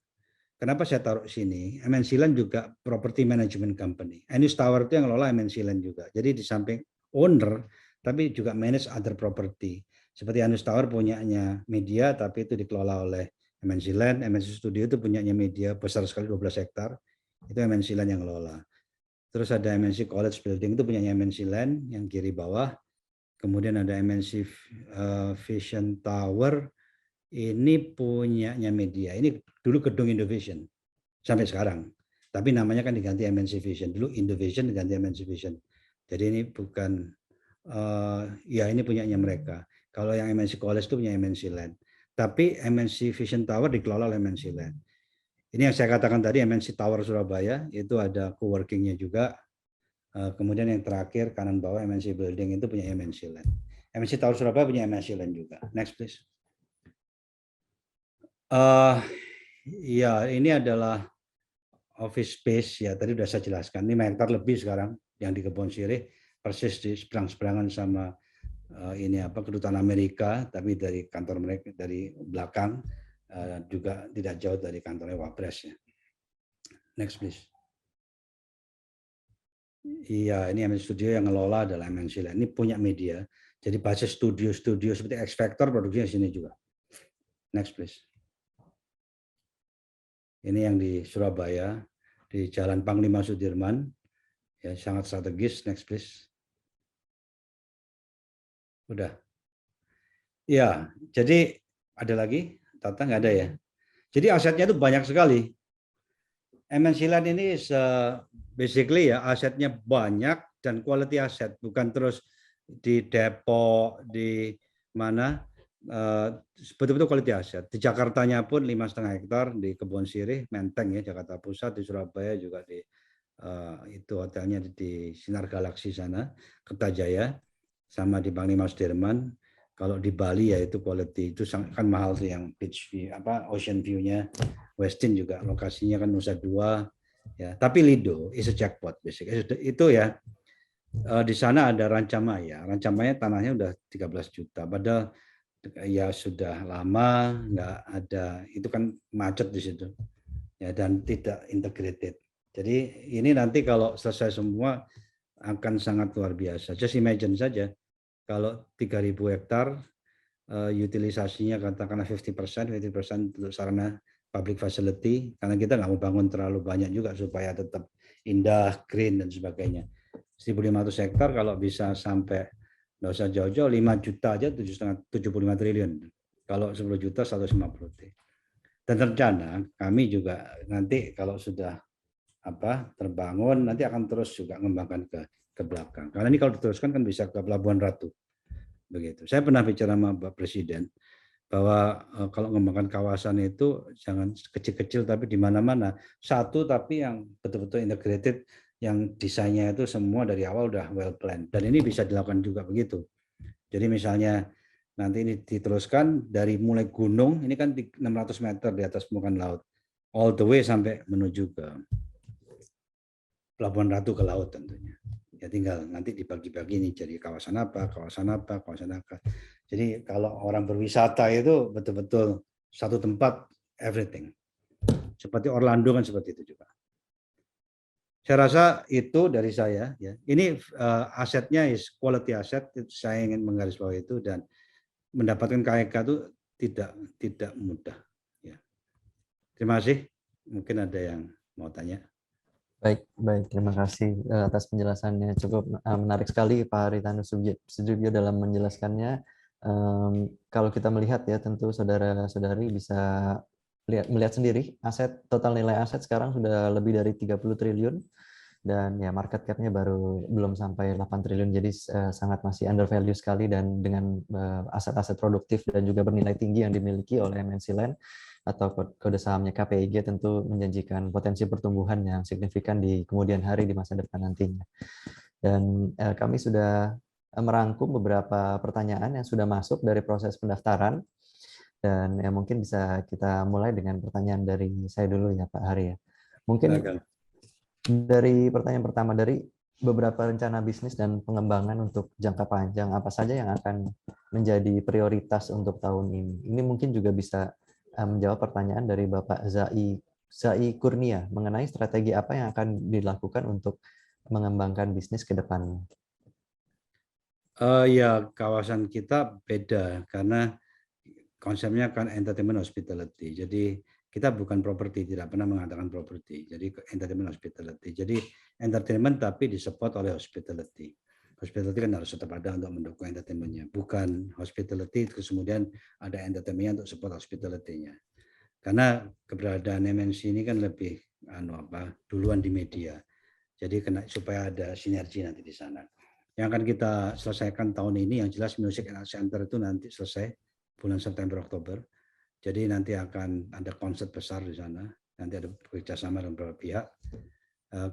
Kenapa saya taruh sini? MNC Land juga property management company. Enus Tower itu yang ngelola MNC Land juga. Jadi di samping owner, tapi juga manage other property. Seperti Enus Tower punyanya media, tapi itu dikelola oleh MNC Land. MNC Studio itu punyanya media besar sekali 12 hektar. Itu MNC Land yang ngelola. Terus ada MNC College Building, itu punyanya MNC Land yang kiri bawah. Kemudian ada MNC Vision Tower, ini punyanya media. Ini dulu gedung Indovision sampai sekarang. Tapi namanya kan diganti MNC Vision. Dulu Indovision diganti MNC Vision. Jadi ini bukan ya ini punyanya mereka. Kalau yang MNC College itu punya MNC Land. Tapi MNC Vision Tower dikelola oleh MNC Land. Ini yang saya katakan tadi, MNC Tower Surabaya itu ada co-workingnya juga. Kemudian yang terakhir kanan bawah MNC Building itu punya MNC Land. MNC Tower Surabaya punya MNC Land juga. Next please. Ya ini adalah office space ya, tadi sudah saya jelaskan. Ini 5 hektar lebih sekarang yang di Kebon Sirih, persis di seberang-seberangan sama ini kedutaan Amerika, tapi dari kantor mereka dari belakang, juga tidak jauh dari kantornya Wapres ya. Next please. Iya, ini MNC Studio yang ngelola adalah MNC Land. Ini punya media. Jadi basis studio seperti X Factor produksinya sini juga. Next please. Ini yang di Surabaya, di Jalan Panglima Sudirman, ya sangat strategis. Next please. Udah. Ya, jadi ada lagi? Tata nggak ada ya. Jadi asetnya itu banyak sekali. MNC Land ini basically ya asetnya banyak dan quality aset, bukan terus di Depok, di mana. Betul-betul quality aset. Di Jakartanya pun 5,5 hektar di Kebon Sirih, Menteng ya, Jakarta Pusat, di Surabaya juga di itu hotelnya di Sinar Galaxy sana, Kertajaya, sama di Panglima Sudirman. Kalau di Bali ya itu quality, itu kan mahal tuh yang beach view, ocean view-nya. Westin juga lokasinya kan Nusa Dua ya. Tapi Lido is a jackpot basically. Itu ya. Di sana ada Rancamaya. Rancamaya tanahnya udah 13 juta. Padahal ya sudah lama nggak ada, itu kan macet di situ ya, dan tidak integrated. Jadi ini nanti kalau selesai semua akan sangat luar biasa. Just imagine saja kalau 3.000 hektar utilisasinya katakanlah 50% untuk sarana public facility, karena kita nggak mau bangun terlalu banyak juga supaya tetap indah, green dan sebagainya. 1.500 hektar kalau bisa sampai nggak usah jauh-jauh, 5 juta aja 75 triliun. Kalau 10 juta 150 T. Dan rencana kami juga nanti kalau sudah terbangun nanti akan terus juga mengembangkan ke belakang. Karena ini kalau diteruskan kan bisa ke Pelabuhan Ratu. Begitu. Saya pernah bicara sama Pak Presiden bahwa kalau mengembangkan kawasan itu jangan kecil-kecil tapi di mana-mana. Satu tapi yang betul-betul integrated, yang desainnya itu semua dari awal udah well planned, dan ini bisa dilakukan juga begitu. Jadi misalnya nanti ini diteruskan dari mulai gunung, ini kan 600 meter di atas permukaan laut, all the way sampai menuju ke Pelabuhan Ratu ke laut tentunya. Ya tinggal nanti dibagi-bagi nih jadi kawasan apa, kawasan apa, kawasan apa. Jadi kalau orang berwisata itu betul-betul satu tempat everything. Seperti Orlando kan seperti itu juga. Saya rasa itu dari saya. Ya. Ini asetnya is quality asset. Saya ingin menggarisbawahi itu dan mendapatkan KEK itu tidak mudah. Ya. Terima kasih. Mungkin ada yang mau tanya. Baik, terima kasih atas penjelasannya. Cukup menarik sekali Pak Haritanu Sudibyo dalam menjelaskannya. Kalau kita melihat ya, tentu saudara-saudari bisa melihat sendiri, total nilai aset sekarang sudah lebih dari 30 triliun dan ya market cap-nya belum sampai 8 triliun, jadi sangat masih under value sekali, dan dengan aset-aset produktif dan juga bernilai tinggi yang dimiliki oleh MNC Land atau kode sahamnya KPIG tentu menjanjikan potensi pertumbuhan yang signifikan di kemudian hari di masa depan nantinya. Dan kami sudah merangkum beberapa pertanyaan yang sudah masuk dari proses pendaftaran, dan ya mungkin bisa kita mulai dengan pertanyaan dari saya dulu ya Pak Hari ya. Mungkin dari pertanyaan pertama, dari beberapa rencana bisnis dan pengembangan untuk jangka panjang, apa saja yang akan menjadi prioritas untuk tahun ini? Ini mungkin juga bisa menjawab pertanyaan dari Bapak Zai Kurnia mengenai strategi apa yang akan dilakukan untuk mengembangkan bisnis ke depannya. Ya, kawasan kita beda karena konsepnya kan entertainment hospitality. Jadi kita bukan properti, tidak pernah mengatakan properti. Jadi entertainment hospitality. Jadi entertainment tapi disupport oleh hospitality. Hospitality kan harus tetap ada untuk mendukung entertainment-nya. Bukan hospitality terus kemudian ada entertainment untuk support hospitality-nya. Karena keberadaan MNC ini kan lebih duluan di media. Jadi supaya ada sinergi nanti di sana. Yang akan kita selesaikan tahun ini, yang jelas Music and Arts Center itu nanti selesai bulan September Oktober. Jadi nanti akan ada konser besar di sana. Nanti ada kerjasama dengan beberapa pihak.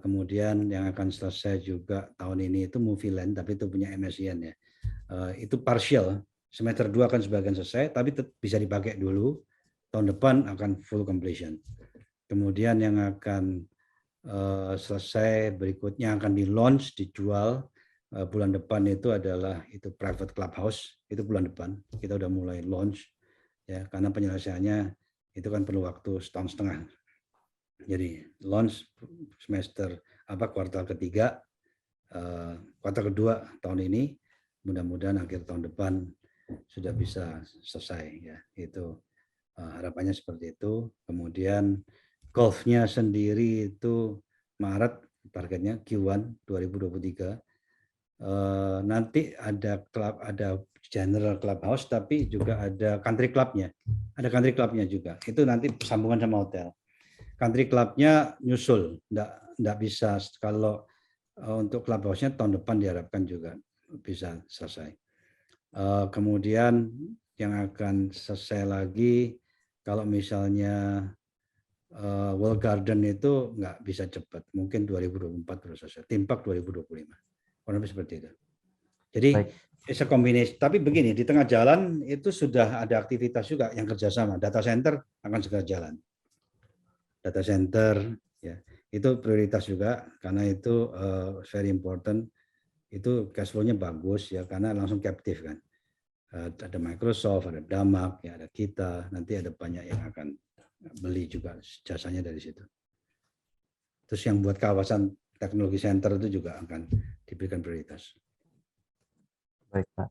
Kemudian yang akan selesai juga tahun ini itu Movie Land, tapi itu punya MSIN ya. Itu partial, semester 2 akan sebagian selesai, tapi bisa dipakai dulu. Tahun depan akan full completion. Kemudian yang akan selesai berikutnya akan di launch, dijual bulan depan itu adalah itu private clubhouse, itu bulan depan kita udah mulai launch ya, karena penyelesaiannya itu kan perlu waktu setahun setengah. Jadi launch semester kuartal ketiga, kuartal kedua tahun ini, mudah-mudahan akhir tahun depan sudah bisa selesai ya. Itu harapannya seperti itu. Kemudian golfnya sendiri itu Maret targetnya Q1 2023. Nanti ada general clubhouse, tapi juga ada country clubnya. Ada country clubnya juga. Itu nanti sambungan sama hotel. Country clubnya nyusul, enggak bisa kalau untuk clubhouse-nya tahun depan diharapkan juga bisa selesai. Kemudian yang akan selesai lagi kalau misalnya World Garden itu nggak bisa cepat, mungkin 2024 baru selesai. Theme Park 2025. Kurang lebih seperti itu. Jadi it's a combination. Tapi begini, di tengah jalan itu sudah ada aktivitas juga yang kerjasama. Data center akan segera jalan. Data center, ya itu prioritas juga karena itu very important. Itu cash flow-nya bagus ya karena langsung captive kan. Ada Microsoft, ada Damak, ya ada kita. Nanti ada banyak yang akan beli juga jasanya dari situ. Terus yang buat kawasan teknologi center itu juga akan diberikan prioritas. Baik Pak,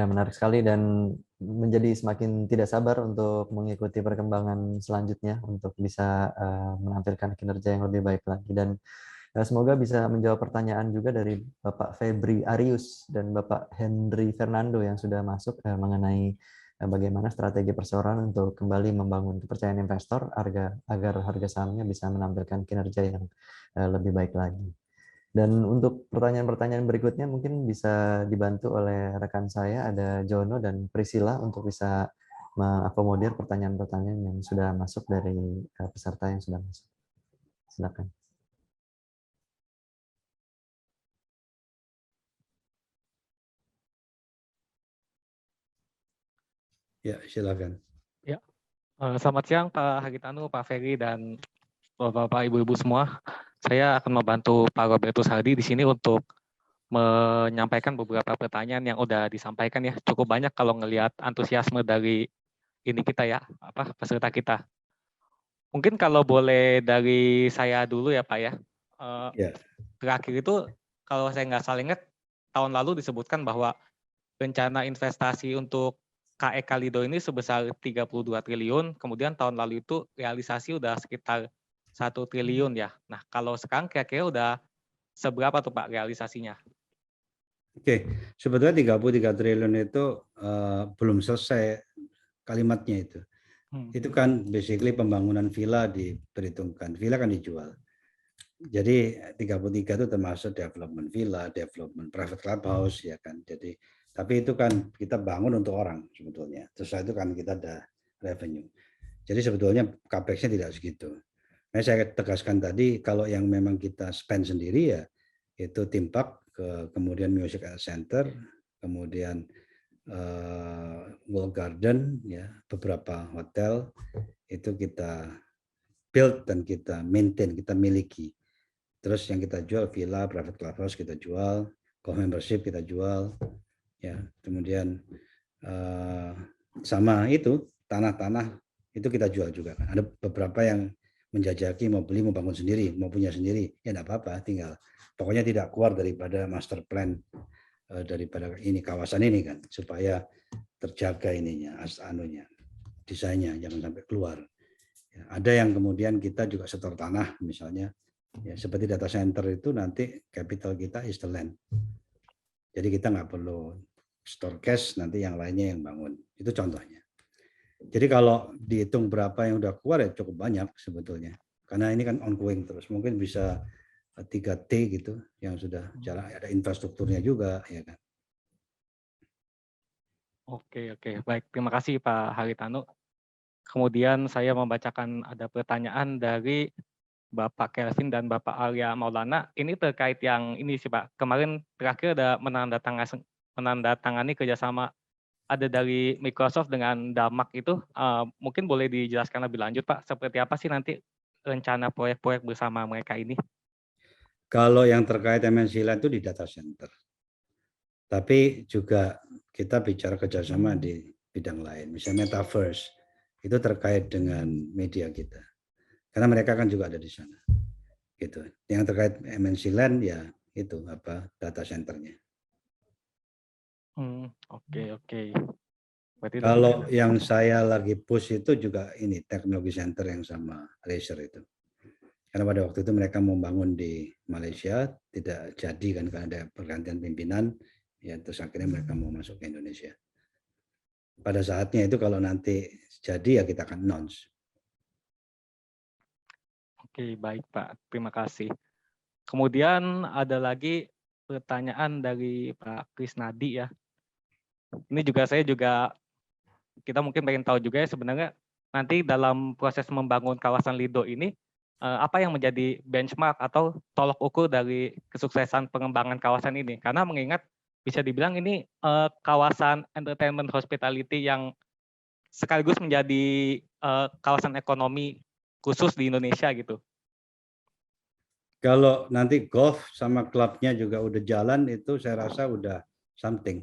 menarik sekali dan menjadi semakin tidak sabar untuk mengikuti perkembangan selanjutnya untuk bisa menampilkan kinerja yang lebih baik lagi, dan semoga bisa menjawab pertanyaan juga dari Bapak Febri Arius dan Bapak Henry Fernando yang sudah masuk mengenai bagaimana strategi perseorangan untuk kembali membangun kepercayaan investor agar harga sahamnya bisa menampilkan kinerja yang lebih baik lagi. Dan untuk pertanyaan-pertanyaan berikutnya mungkin bisa dibantu oleh rekan saya, ada Jono dan Priscilla untuk bisa mengakomodir pertanyaan-pertanyaan yang sudah masuk dari peserta yang sudah masuk. Silakan. Ya, silakan. Ya, selamat siang Pak Haritanu, Pak Ferry, dan Bapak, Ibu-Ibu semua. Saya akan membantu Pak Robertus Hardy di sini untuk menyampaikan beberapa pertanyaan yang udah disampaikan ya. Cukup banyak kalau ngelihat antusiasme dari ini kita ya, peserta kita. Mungkin kalau boleh dari saya dulu ya Pak ya. Ya. Terakhir itu kalau saya nggak salah ingat tahun lalu disebutkan bahwa rencana investasi untuk KE Kalido ini sebesar 32 triliun, kemudian tahun lalu itu realisasi udah sekitar 1 triliun ya. Nah, kalau sekarang kira-kira udah seberapa tuh Pak realisasinya? Oke, sebetulnya 33 triliun itu belum selesai kalimatnya itu. Itu kan basically pembangunan villa diperhitungkan. Villa kan dijual. Jadi 33 itu termasuk development villa, development private clubhouse ya kan. Jadi tapi itu kan kita bangun untuk orang sebetulnya. Terus itu kan kita ada revenue. Jadi sebetulnya capex-nya tidak segitu. Nah, saya tegaskan tadi kalau yang memang kita spend sendiri ya itu theme park, kemudian music center, kemudian wall garden ya, beberapa hotel itu kita build dan kita maintain, kita miliki. Terus yang kita jual villa, private clubhouse kita jual, co-membership kita jual, ya. Kemudian sama itu tanah-tanah itu kita jual juga kan. Ada beberapa yang menjajaki mau beli, mau bangun sendiri, mau punya sendiri, ya enggak apa-apa, tinggal pokoknya tidak keluar daripada master plan daripada ini kawasan ini kan, supaya terjaga ininya, anunya, desainnya jangan sampai keluar. Ya, ada yang kemudian kita juga setor tanah misalnya. Ya, seperti data center itu nanti capital kita is the land. Jadi kita nggak perlu store cash, nanti yang lainnya yang bangun. Itu contohnya. Jadi kalau dihitung berapa yang udah keluar ya cukup banyak sebetulnya. Karena ini kan ongoing terus. Mungkin bisa 3T gitu yang sudah jalan, ada infrastrukturnya juga ya kan. Oke, baik. Terima kasih Pak Haritanu. Kemudian saya membacakan ada pertanyaan dari Bapak Kelvin dan Bapak Arya Maulana. Ini terkait yang ini sih Pak. Kemarin terakhir ada menandatangani kerjasama ada dari Microsoft dengan Damak itu. Mungkin boleh dijelaskan lebih lanjut Pak. Seperti apa sih nanti rencana proyek-proyek bersama mereka ini? Kalau yang terkait MNC Land itu di data center. Tapi juga kita bicara kerjasama di bidang lain. Misalnya Metaverse. Itu terkait dengan media kita. Karena mereka kan juga ada di sana. Gitu. Yang terkait MNC Land ya itu apa data centernya. Oke. Kalau yang saya lagi push itu juga ini teknologi center yang sama Razer itu. Karena pada waktu itu mereka mau bangun di Malaysia, tidak jadi kan karena ada pergantian pimpinan, ya terus akhirnya mereka mau masuk ke Indonesia. Pada saatnya itu kalau nanti jadi ya kita akan announce. Oke, baik Pak. Terima kasih. Kemudian ada lagi pertanyaan dari Pak Krisnadi ya. Ini juga kita mungkin pengen tahu juga ya sebenarnya nanti dalam proses membangun kawasan Lido ini apa yang menjadi benchmark atau tolok ukur dari kesuksesan pengembangan kawasan ini? Karena mengingat bisa dibilang ini kawasan entertainment hospitality yang sekaligus menjadi kawasan ekonomi khusus di Indonesia gitu. Kalau nanti golf sama klubnya juga udah jalan itu saya rasa udah something.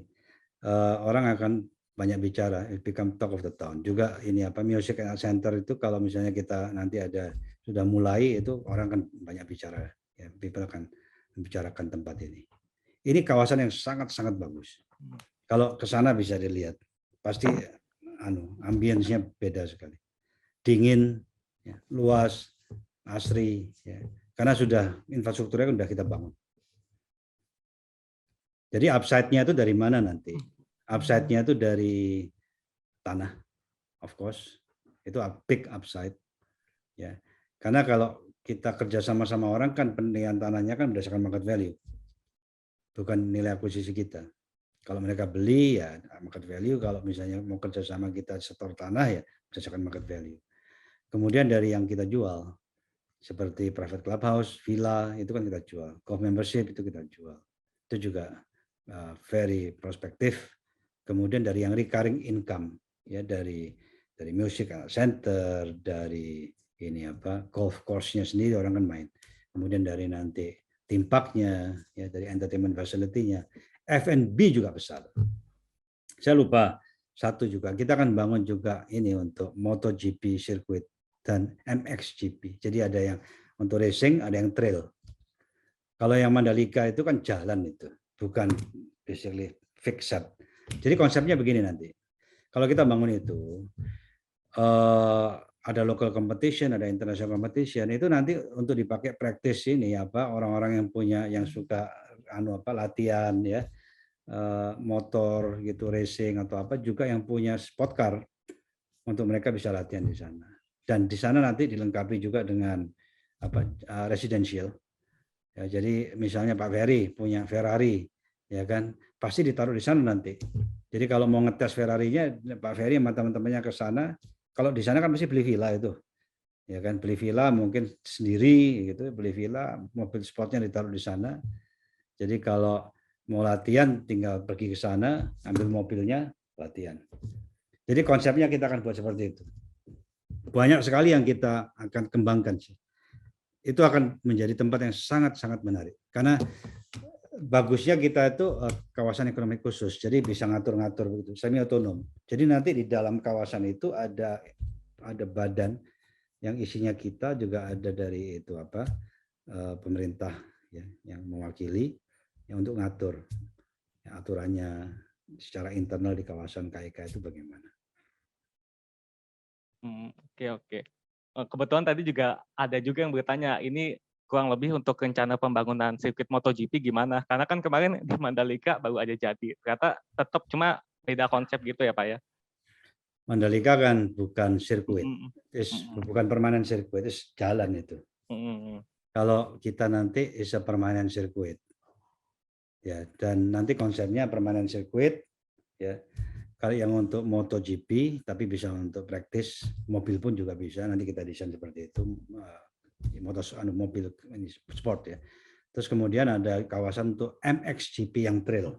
Orang akan banyak bicara, it become talk of the town. Juga ini apa music center itu kalau misalnya kita nanti ada sudah mulai itu orang kan banyak bicara, ya people akan membicarakan tempat ini. Ini kawasan yang sangat-sangat bagus. Kalau ke sana bisa dilihat, pasti ambience-nya beda sekali. Dingin, ya, luas, asri, ya. Karena sudah infrastrukturnya sudah kita bangun. Jadi upside-nya itu dari mana nanti? Upside-nya itu dari tanah, of course. Itu big upside. Ya. Karena kalau kita kerja sama-sama orang kan penilaian tanahnya kan berdasarkan market value. Bukan nilai akuisisi kita. Kalau mereka beli ya market value, kalau misalnya mau kerja sama kita setor tanah ya berdasarkan market value. Kemudian dari yang kita jual, seperti private clubhouse, villa, itu kan kita jual. Co-membership itu kita jual. Itu juga very prospektif. Kemudian dari yang recurring income, ya dari music center, dari ini apa golf course-nya sendiri orang kan main. Kemudian dari nanti theme park-nya, ya dari entertainment facility-nya, F&B juga besar. Saya lupa satu juga, kita akan bangun juga ini untuk MotoGP circuit dan MXGP. Jadi ada yang untuk racing, ada yang trail. Kalau yang Mandalika itu kan jalan itu, bukan basically fixed. Jadi konsepnya begini nanti. Kalau kita bangun itu, ada local competition, ada international competition, itu nanti untuk dipakai praktis ini orang-orang yang suka latihan ya, motor gitu, racing atau apa juga yang punya sport car untuk mereka bisa latihan di sana. Dan di sana nanti dilengkapi juga dengan residential. Ya, jadi misalnya Pak Ferry punya Ferrari, ya kan, pasti ditaruh di sana nanti. Jadi kalau mau ngetes Ferrarinya, Pak Ferry sama teman-temannya ke sana. Kalau di sana kan mesti beli villa itu, ya kan, beli villa mungkin sendiri gitu, beli villa, mobil sportnya ditaruh di sana. Jadi kalau mau latihan tinggal pergi ke sana, ambil mobilnya, latihan. Jadi konsepnya kita akan buat seperti itu. Banyak sekali yang kita akan kembangkan sih. Itu akan menjadi tempat yang sangat-sangat menarik. Karena bagusnya kita itu kawasan ekonomi khusus, jadi bisa ngatur-ngatur begitu, semi otonom. Jadi nanti di dalam kawasan itu ada badan yang isinya kita juga ada dari itu pemerintah ya, yang mewakili yang untuk ngatur ya, aturannya secara internal di kawasan KIK itu bagaimana. Oke. Kebetulan tadi juga ada juga yang bertanya, ini kurang lebih untuk rencana pembangunan sirkuit MotoGP gimana? Karena kan kemarin di Mandalika baru aja jadi. Ternyata tetap cuma beda konsep gitu ya Pak ya? Mandalika kan bukan sirkuit, bukan permanen sirkuit, itu jalan itu. Kalau kita nanti is a permanen sirkuit, ya, dan nanti konsepnya permanen sirkuit, ya. Kalau yang untuk MotoGP, tapi bisa untuk praktis mobil pun juga bisa. Nanti kita desain seperti itu, mobil sport ya. Terus kemudian ada kawasan untuk MXGP yang trail.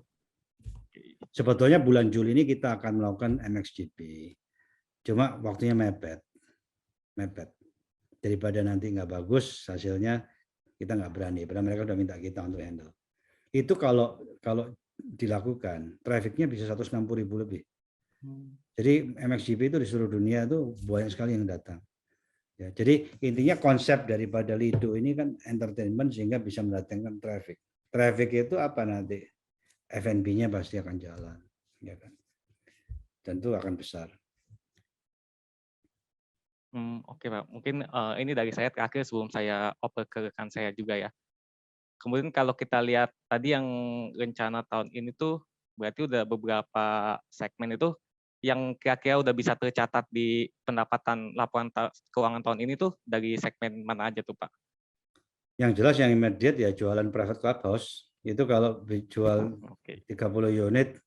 Sebetulnya bulan Juli ini kita akan melakukan MXGP. Cuma waktunya mepet. Daripada nanti nggak bagus hasilnya, kita nggak berani. Padahal mereka sudah minta kita untuk handle. Itu kalau dilakukan, trafficnya bisa 160.000 lebih. Jadi MXGP itu di seluruh dunia itu banyak sekali yang datang. Ya, jadi intinya konsep daripada Lido ini kan entertainment sehingga bisa mendatangkan traffic. Traffic itu apa nanti? F&B-nya pasti akan jalan, ya kan? Tentu akan besar. Oke Pak, mungkin ini dari saya terakhir sebelum saya oper ke rekan saya juga ya. Kemudian kalau kita lihat tadi yang rencana tahun ini tuh berarti udah beberapa segmen itu yang kira-kira udah bisa tercatat di pendapatan laporan keuangan tahun ini tuh dari segmen mana aja tuh Pak? Yang jelas yang immediate ya jualan private clubhouse, itu kalau dijual 30 unit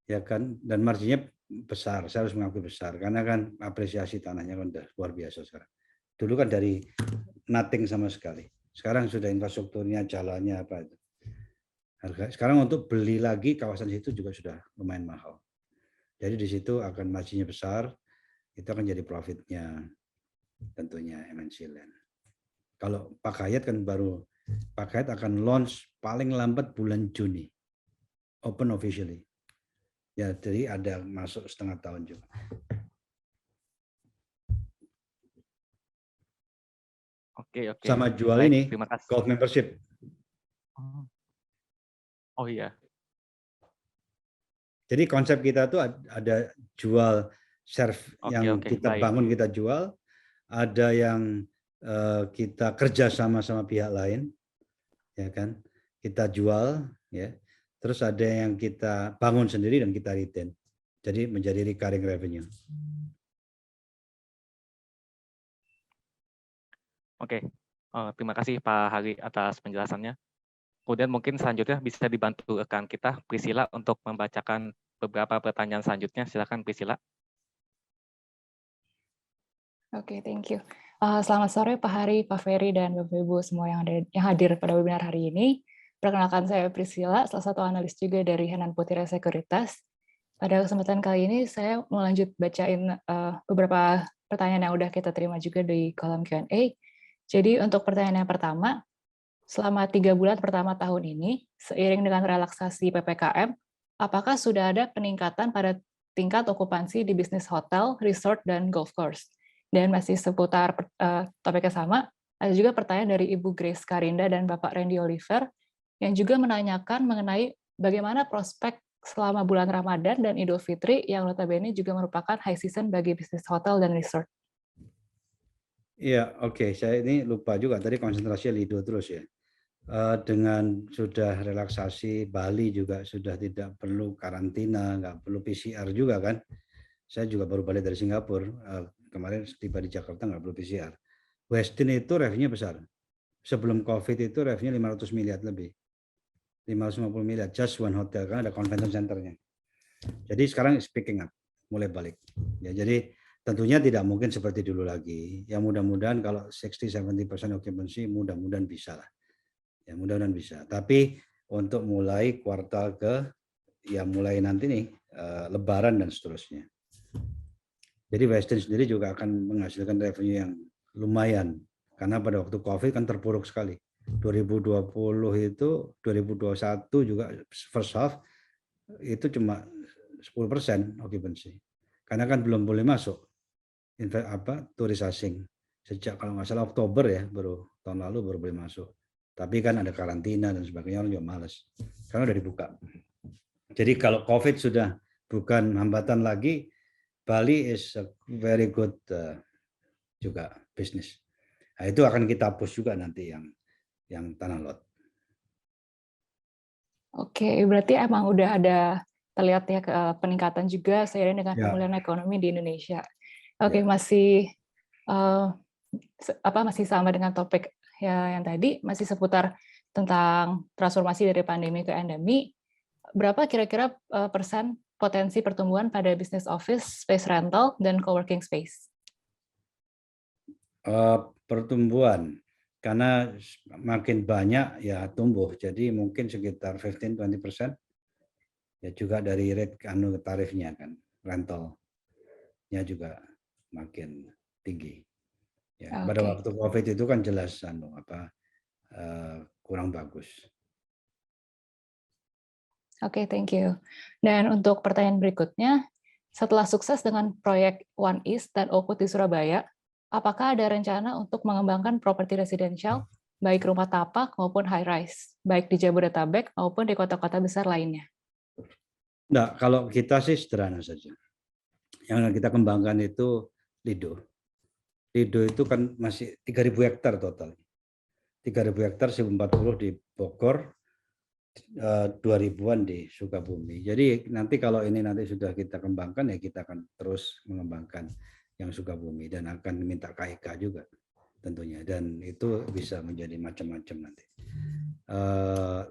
ya kan, dan marginnya besar, saya harus mengakui besar karena kan apresiasi tanahnya kan udah luar biasa sekarang. Dulu kan dari nothing sama sekali, sekarang sudah infrastrukturnya, jalannya apa itu. Harga sekarang untuk beli lagi kawasan situ juga sudah lumayan mahal. Jadi di situ akan marginnya besar, itu akan jadi profitnya tentunya MNC Land. Kalau Pak Hayat kan Pak Hayat akan launch paling lambat bulan Juni, open officially. Ya, jadi ada masuk setengah tahun juga. Oke. Sama jual baik, ini, golf membership. Oh iya. Jadi konsep kita tuh ada jual serve yang kita bangun, kita jual. Ada yang kita kerja sama pihak lain, ya kan? Kita jual, ya. Terus ada yang kita bangun sendiri dan kita retain. Jadi menjadi recurring revenue. Oke. Terima kasih Pak Hari atas penjelasannya. Kemudian mungkin selanjutnya bisa dibantu rekan kita, Priscilla, untuk membacakan beberapa pertanyaan selanjutnya. Silakan Priscilla. Oke, thank you. Selamat sore Pak Hari, Pak Ferry, dan Bapak-Ibu semua yang hadir pada webinar hari ini. Perkenalkan saya Priscilla, salah satu analis juga dari Henan Putira Sekuritas. Pada kesempatan kali ini saya mau lanjut bacain beberapa pertanyaan yang udah kita terima juga di kolom Q&A. Jadi untuk pertanyaan yang pertama, selama 3 bulan pertama tahun ini, seiring dengan relaksasi PPKM, apakah sudah ada peningkatan pada tingkat okupansi di bisnis hotel, resort, dan golf course? Dan masih seputar topik yang sama, ada juga pertanyaan dari Ibu Grace Karinda dan Bapak Randy Oliver yang juga menanyakan mengenai bagaimana prospek selama bulan Ramadan dan Idul Fitri yang notabene juga merupakan high season bagi bisnis hotel dan resort. Iya, oke. Saya ini lupa juga tadi konsentrasi Lido terus ya. Dengan sudah relaksasi, Bali juga sudah tidak perlu karantina, nggak perlu PCR juga kan. Saya juga baru balik dari Singapura, kemarin tiba di Jakarta nggak perlu PCR. Westin itu revenue besar. Sebelum COVID itu revenue 500 miliar lebih. 550 miliar, just one hotel, karena ada convention centernya. Jadi sekarang speaking up, mulai balik. Ya, jadi tentunya tidak mungkin seperti dulu lagi. Ya mudah-mudahan kalau 60-70% occupancy, mudah-mudahan bisa lah. Ya mudah-mudahan bisa. Tapi untuk mulai kuartal ya mulai nanti nih, Lebaran dan seterusnya. Jadi Westin sendiri juga akan menghasilkan revenue yang lumayan. Karena pada waktu COVID kan terpuruk sekali. 2020 itu, 2021 juga first half, itu cuma 10% occupancy. Karena kan belum boleh masuk turis asing. Sejak kalau nggak salah Oktober ya, tahun lalu baru boleh masuk. Tapi kan ada karantina dan sebagainya, orang juga males. Karena udah dibuka. Jadi kalau COVID sudah bukan hambatan lagi, Bali is a very good juga bisnis. Nah, itu akan kita push juga nanti yang tanah lot. Oke, berarti emang udah ada terlihat ya peningkatan juga seiring dengan Ya. pemulihan ekonomi di Indonesia. Oke, Ya. masih masih sama dengan topik ya yang tadi, masih seputar tentang transformasi dari pandemi ke endemi. Berapa kira-kira persen potensi pertumbuhan pada business office, space rental, dan coworking space? Pertumbuhan, karena makin banyak ya tumbuh, jadi mungkin sekitar 15-20%. Ya juga dari rate tarifnya kan, rentalnya juga makin tinggi. Ya, pada waktu COVID itu kan jelas kurang bagus. Oke, thank you. Dan untuk pertanyaan berikutnya, setelah sukses dengan proyek One East dan Oakwood di Surabaya, apakah ada rencana untuk mengembangkan properti residensial, baik rumah tapak maupun high rise, baik di Jabodetabek maupun di kota-kota besar lainnya? Nah, kalau kita sih sederhana saja. Yang kita kembangkan itu Lido. Lido itu kan masih 3.000 hektar total. 3.000 hektar, 1.040 di Bogor, 2.000-an di Sukabumi. Jadi nanti kalau ini nanti sudah kita kembangkan, ya kita akan terus mengembangkan yang Sukabumi dan akan minta KIK juga tentunya. Dan itu bisa menjadi macam-macam nanti.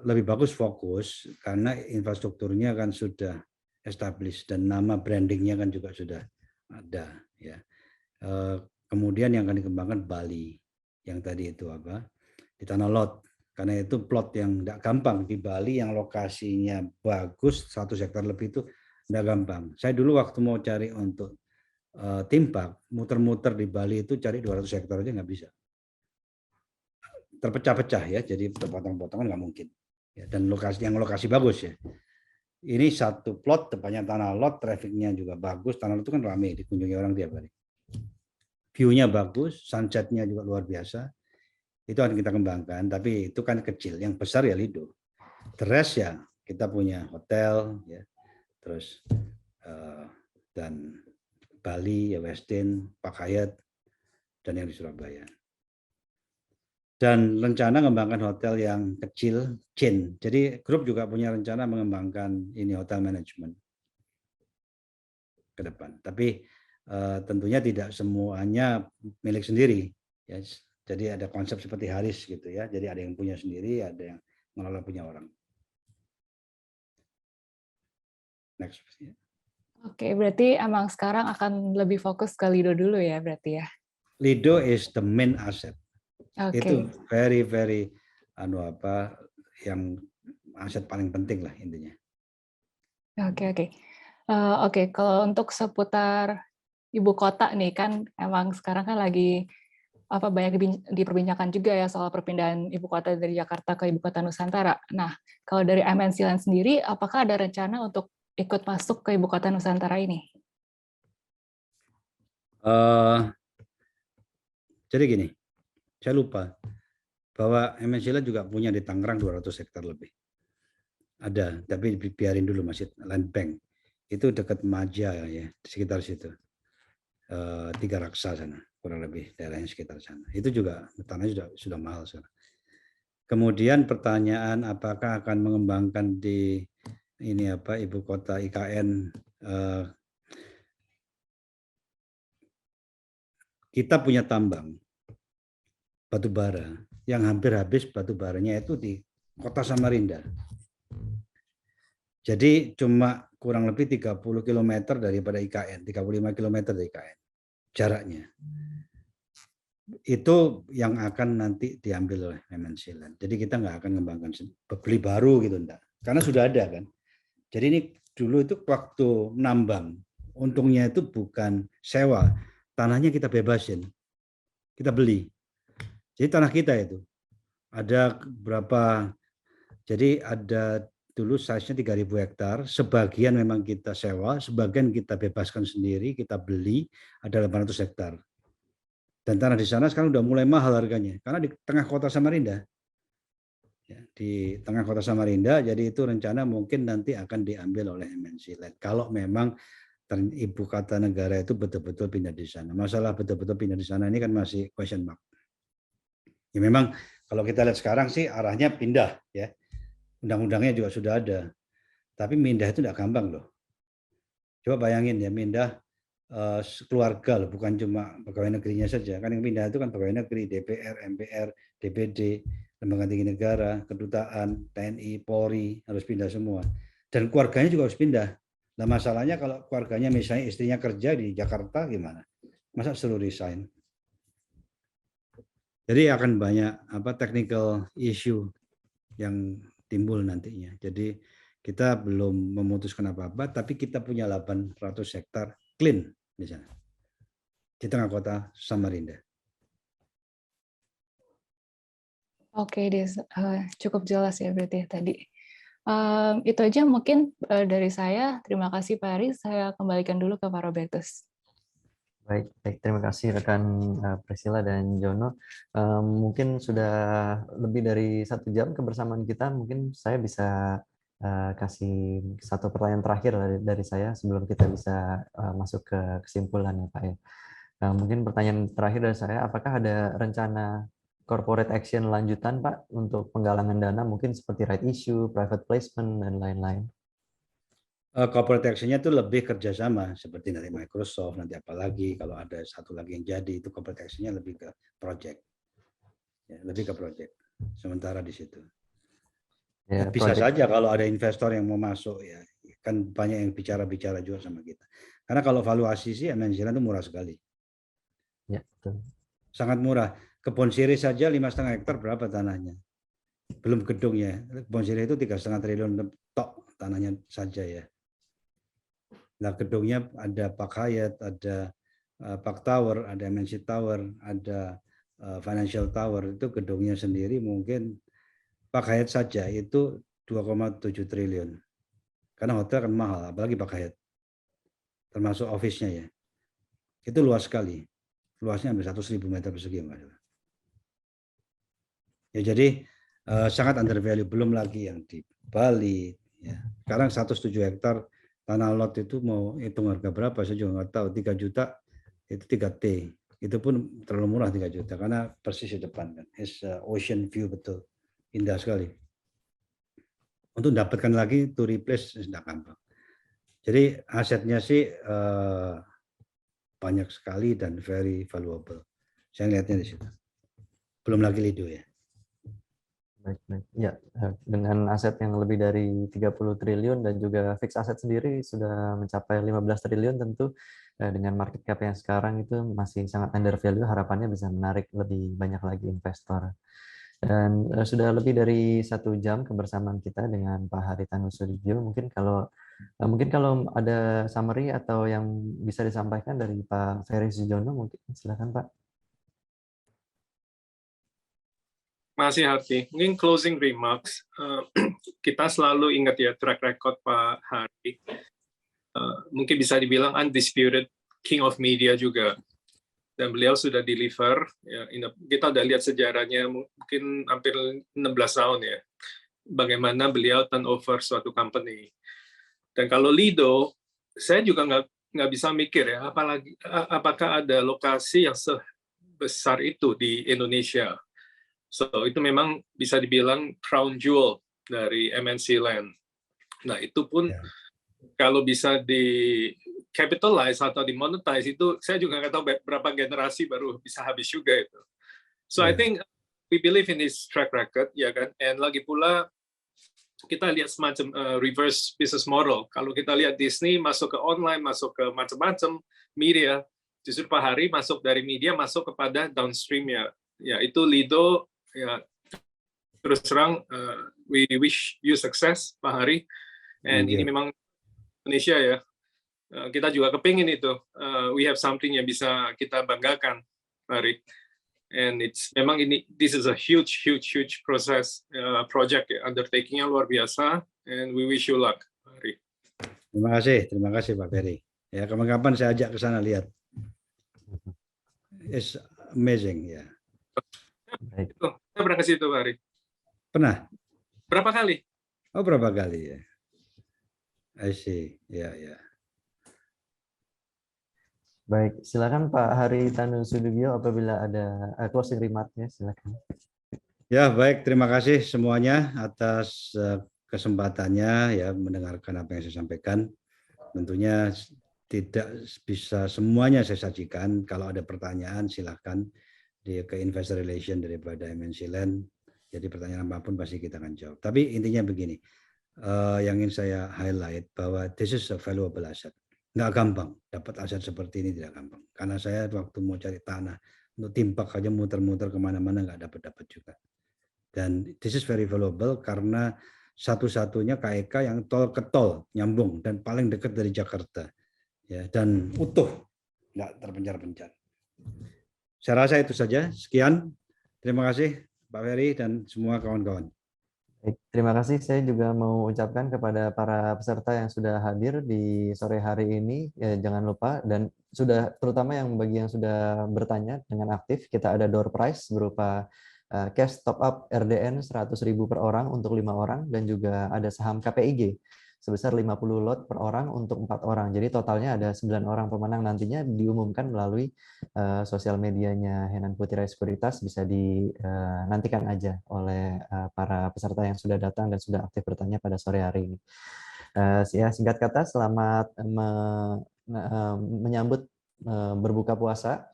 Lebih bagus fokus karena infrastrukturnya kan sudah established dan nama brandingnya kan juga sudah ada. Ya. Kemudian yang akan dikembangkan Bali, yang tadi itu di Tanah Lot. Karena itu plot yang tidak gampang di Bali yang lokasinya bagus 100 hektar lebih itu tidak gampang. Saya dulu waktu mau cari untuk theme park, muter-muter di Bali itu cari 200 hektar aja nggak bisa. Terpecah-pecah ya, jadi potong-potongan nggak mungkin. Ya, dan lokasi bagus ya. Ini satu plot depannya Tanah Lot, trafficnya juga bagus. Tanah Lot itu kan ramai dikunjungi orang tiap hari. View-nya bagus, sunset-nya juga luar biasa. Itu akan kita kembangkan, tapi itu kan kecil. Yang besar ya Lido. The rest ya kita punya hotel, ya, terus dan Bali, ya Westin, Pak Hyatt, dan yang di Surabaya. Dan rencana mengembangkan hotel yang kecil, chain. Jadi grup juga punya rencana mengembangkan ini hotel management ke depan. Tapi tentunya tidak semuanya milik sendiri. Ya. Jadi ada konsep seperti Haris gitu ya. Jadi ada yang punya sendiri, ada yang mengelola punya orang. Next. Oke, berarti emang sekarang akan lebih fokus ke Lido dulu ya berarti ya? Lido is the main asset. Itu very yang aset paling penting lah intinya. Oke, kalau untuk seputar ibu kota nih kan emang sekarang kan lagi banyak diperbincangkan juga ya soal perpindahan ibu kota dari Jakarta ke ibu kota Nusantara. Nah, kalau dari MNC Land sendiri, apakah ada rencana untuk ikut masuk ke ibu kota Nusantara ini? Jadi gini, saya lupa bahwa MNC Land juga punya di Tangerang 200 hektar lebih. Ada, tapi biarin dulu, masih land bank. Itu dekat Maja ya, di sekitar situ. Tiga Raksa sana, kurang lebih daerahnya sekitar sana. Itu juga tanahnya sudah mahal sekarang. Kemudian pertanyaan apakah akan mengembangkan di ini apa ibu kota IKN, kita punya tambang batu bara yang hampir habis batu baranya itu di kota Samarinda. Jadi cuma kurang lebih 30 km daripada IKN, 35 km dari IKN jaraknya. Itu yang akan nanti diambil oleh MNC Land. Jadi kita nggak akan mengembangkan beli baru gitu, enggak. Karena sudah ada kan. Jadi ini dulu itu waktu nambang, untungnya itu bukan sewa, tanahnya kita bebasin, kita beli. Jadi tanah kita itu ada berapa? Jadi ada dulu size-nya 3.000 hektar, sebagian memang kita sewa, sebagian kita bebaskan sendiri, kita beli, ada 800 hektar. Dan tanah di sana sekarang udah mulai mahal harganya, karena di tengah kota Samarinda. Ya, di tengah kota Samarinda, jadi itu rencana mungkin nanti akan diambil oleh MNC Land. Kalau memang ibu kota negara itu betul-betul pindah di sana. Masalah betul-betul pindah di sana ini kan masih question mark. Ya memang kalau kita lihat sekarang sih arahnya pindah ya. Undang-undangnya juga sudah ada. Tapi pindah itu tidak gampang loh. Coba bayangin ya, pindah keluarga loh, bukan cuma pegawai negerinya saja. Kan yang pindah itu kan pegawai negeri, DPR, MPR, DPD, lembaga tinggi negara, kedutaan, TNI, Polri harus pindah semua. Dan keluarganya juga harus pindah. Nah masalahnya kalau keluarganya misalnya istrinya kerja di Jakarta gimana? Masa suruh resign? Jadi akan banyak technical issue yang timbul nantinya. Jadi kita belum memutuskan apa-apa, tapi kita punya 800 hektar clean di sana, di tengah kota Samarinda. Oke, cukup jelas ya berarti tadi. Itu aja mungkin dari saya. Terima kasih Pak Ari. Saya kembalikan dulu ke Pak Robertus. Baik, terima kasih rekan Priscilla dan Jono. Mungkin sudah lebih dari 1 jam kebersamaan kita. Mungkin saya bisa kasih satu pertanyaan terakhir dari saya sebelum kita bisa masuk ke kesimpulan ya Pak ya. Mungkin pertanyaan terakhir dari saya, apakah ada rencana corporate action lanjutan Pak untuk penggalangan dana mungkin seperti right issue, private placement dan lain-lain? Corporate action-nya itu lebih kerjasama seperti dari Microsoft, nanti apalagi kalau ada satu lagi yang jadi itu corporate action-nya lebih ke project, ya, lebih ke project. Sementara di situ. Ya, bisa saja kalau ada investor yang mau masuk ya, kan banyak yang bicara juga sama kita. Karena kalau valuasi sih MNC Land itu murah sekali. Ya, betul. Sangat murah. Kebon sirih saja 5,5 hektar berapa tanahnya? Belum gedungnya. Kebon sirih itu 3,5 triliun tok tanahnya saja ya. Nah gedungnya ada Park Hyatt, ada Park Tower, ada MNC Tower, ada Financial Tower. Itu gedungnya sendiri mungkin Park Hyatt saja itu 2,7 triliun. Karena hotel kan mahal, apalagi Park Hyatt. Termasuk office-nya ya. Itu luas sekali. Luasnya hampir 100.000 meter persegi. Ya jadi sangat undervalue. Belum lagi yang di Bali. Ya. Sekarang 107 hektar tanah lot itu mau hitung harga berapa, saya juga nggak tahu. 3 juta itu 3T. Itu pun terlalu murah 3 juta karena persis di depan kan. It's ocean view betul. Indah sekali. Untuk mendapatkan lagi to replace tidak gampang. Jadi asetnya sih banyak sekali dan very valuable. Saya lihatnya di situ. Belum lagi Lido ya. Baik. Ya, dengan aset yang lebih dari 30 triliun dan juga fixed aset sendiri sudah mencapai 15 triliun, tentu dengan market cap yang sekarang itu masih sangat under value, harapannya bisa menarik lebih banyak lagi investor. Dan sudah lebih dari 1 jam kebersamaan kita dengan Pak Haritanu Sudibyo. Mungkin kalau ada summary atau yang bisa disampaikan dari Pak Ferry Sujono, mungkin silakan Pak. Masih Harti, mungkin closing remarks. Kita selalu ingat ya track record Pak Hari. Mungkin bisa dibilang undisputed king of media juga. dan beliau sudah deliver. Ya, kita udah lihat sejarahnya mungkin hampir 16 tahun ya, bagaimana beliau turnover suatu company. Dan kalau Lido, saya juga nggak bisa mikir ya, apakah ada lokasi yang sebesar itu di Indonesia. So itu memang bisa dibilang crown jewel dari MNC Land. Nah itu pun kalau bisa di capitalize atau dimonetize itu saya juga nggak tahu berapa generasi baru bisa habis juga itu. So I think we believe in this track record, ya kan. And lagi pula kita lihat semacam reverse business model. Kalau kita lihat Disney masuk ke online, masuk ke macam-macam media, justru Pak Hari masuk dari media masuk kepada downstream-nya. Ya itu Lido. Ya terus terang we wish you success Pak Hari. And ini memang Indonesia ya. Kita juga kepingin itu. We have something yang bisa kita banggakan, Pak Hari. And memang this is a huge process, project ya, undertaking yang luar biasa. And we wish you luck, Pak Hari. Terima kasih Pak Ferry. Ya kapan-kapan saya ajak ke sana lihat. It's amazing ya. Baik. Saya pernah ke situ, Pak Hari. Pernah? Berapa kali? Oh berapa kali ya? I see. Ya. Baik, silakan Pak Hari Tanu Sudibyo apabila ada closing remark-nya, silakan. Ya, baik, terima kasih semuanya atas kesempatannya ya mendengarkan apa yang saya sampaikan. Tentunya tidak bisa semuanya saya sajikan. Kalau ada pertanyaan silahkan ke Investor Relation daripada MNC Land. Jadi pertanyaan apapun pasti kita akan jawab. Tapi intinya begini, yang ingin saya highlight bahwa this is a valuable asset. Nggak gampang, dapat aset seperti ini tidak gampang. Karena saya waktu mau cari tanah, untuk timpak aja muter-muter kemana-mana nggak dapat juga. Dan this is very valuable karena satu-satunya KEK yang tol ke tol, nyambung, dan paling dekat dari Jakarta. Ya, dan utuh, nggak terpencar-pencar. Saya rasa itu saja. Sekian. Terima kasih Pak Ferry dan semua kawan-kawan. Baik, terima kasih. Saya juga mau ucapkan kepada para peserta yang sudah hadir di sore hari ini, ya, jangan lupa dan sudah terutama bagi yang sudah bertanya dengan aktif, kita ada door prize berupa cash top up RDN 100.000 per orang untuk 5 orang dan juga ada saham KPIG sebesar 50 lot per orang untuk 4 orang. Jadi totalnya ada 9 orang pemenang, nantinya diumumkan melalui sosial medianya Henan Putira Sekuritas, bisa dinantikan aja oleh para peserta yang sudah datang dan sudah aktif bertanya pada sore hari ini. Ya, singkat kata, selamat menyambut berbuka puasa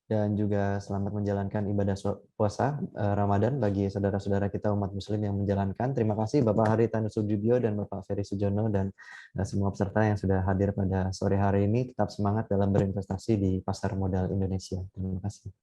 dan juga selamat menjalankan ibadah puasa Ramadan bagi saudara-saudara kita umat muslim yang menjalankan. Terima kasih Bapak Hari Tanu Sudibyo dan Bapak Ferry Sujono dan semua peserta yang sudah hadir pada sore hari ini. Tetap semangat dalam berinvestasi di pasar modal Indonesia. Terima kasih.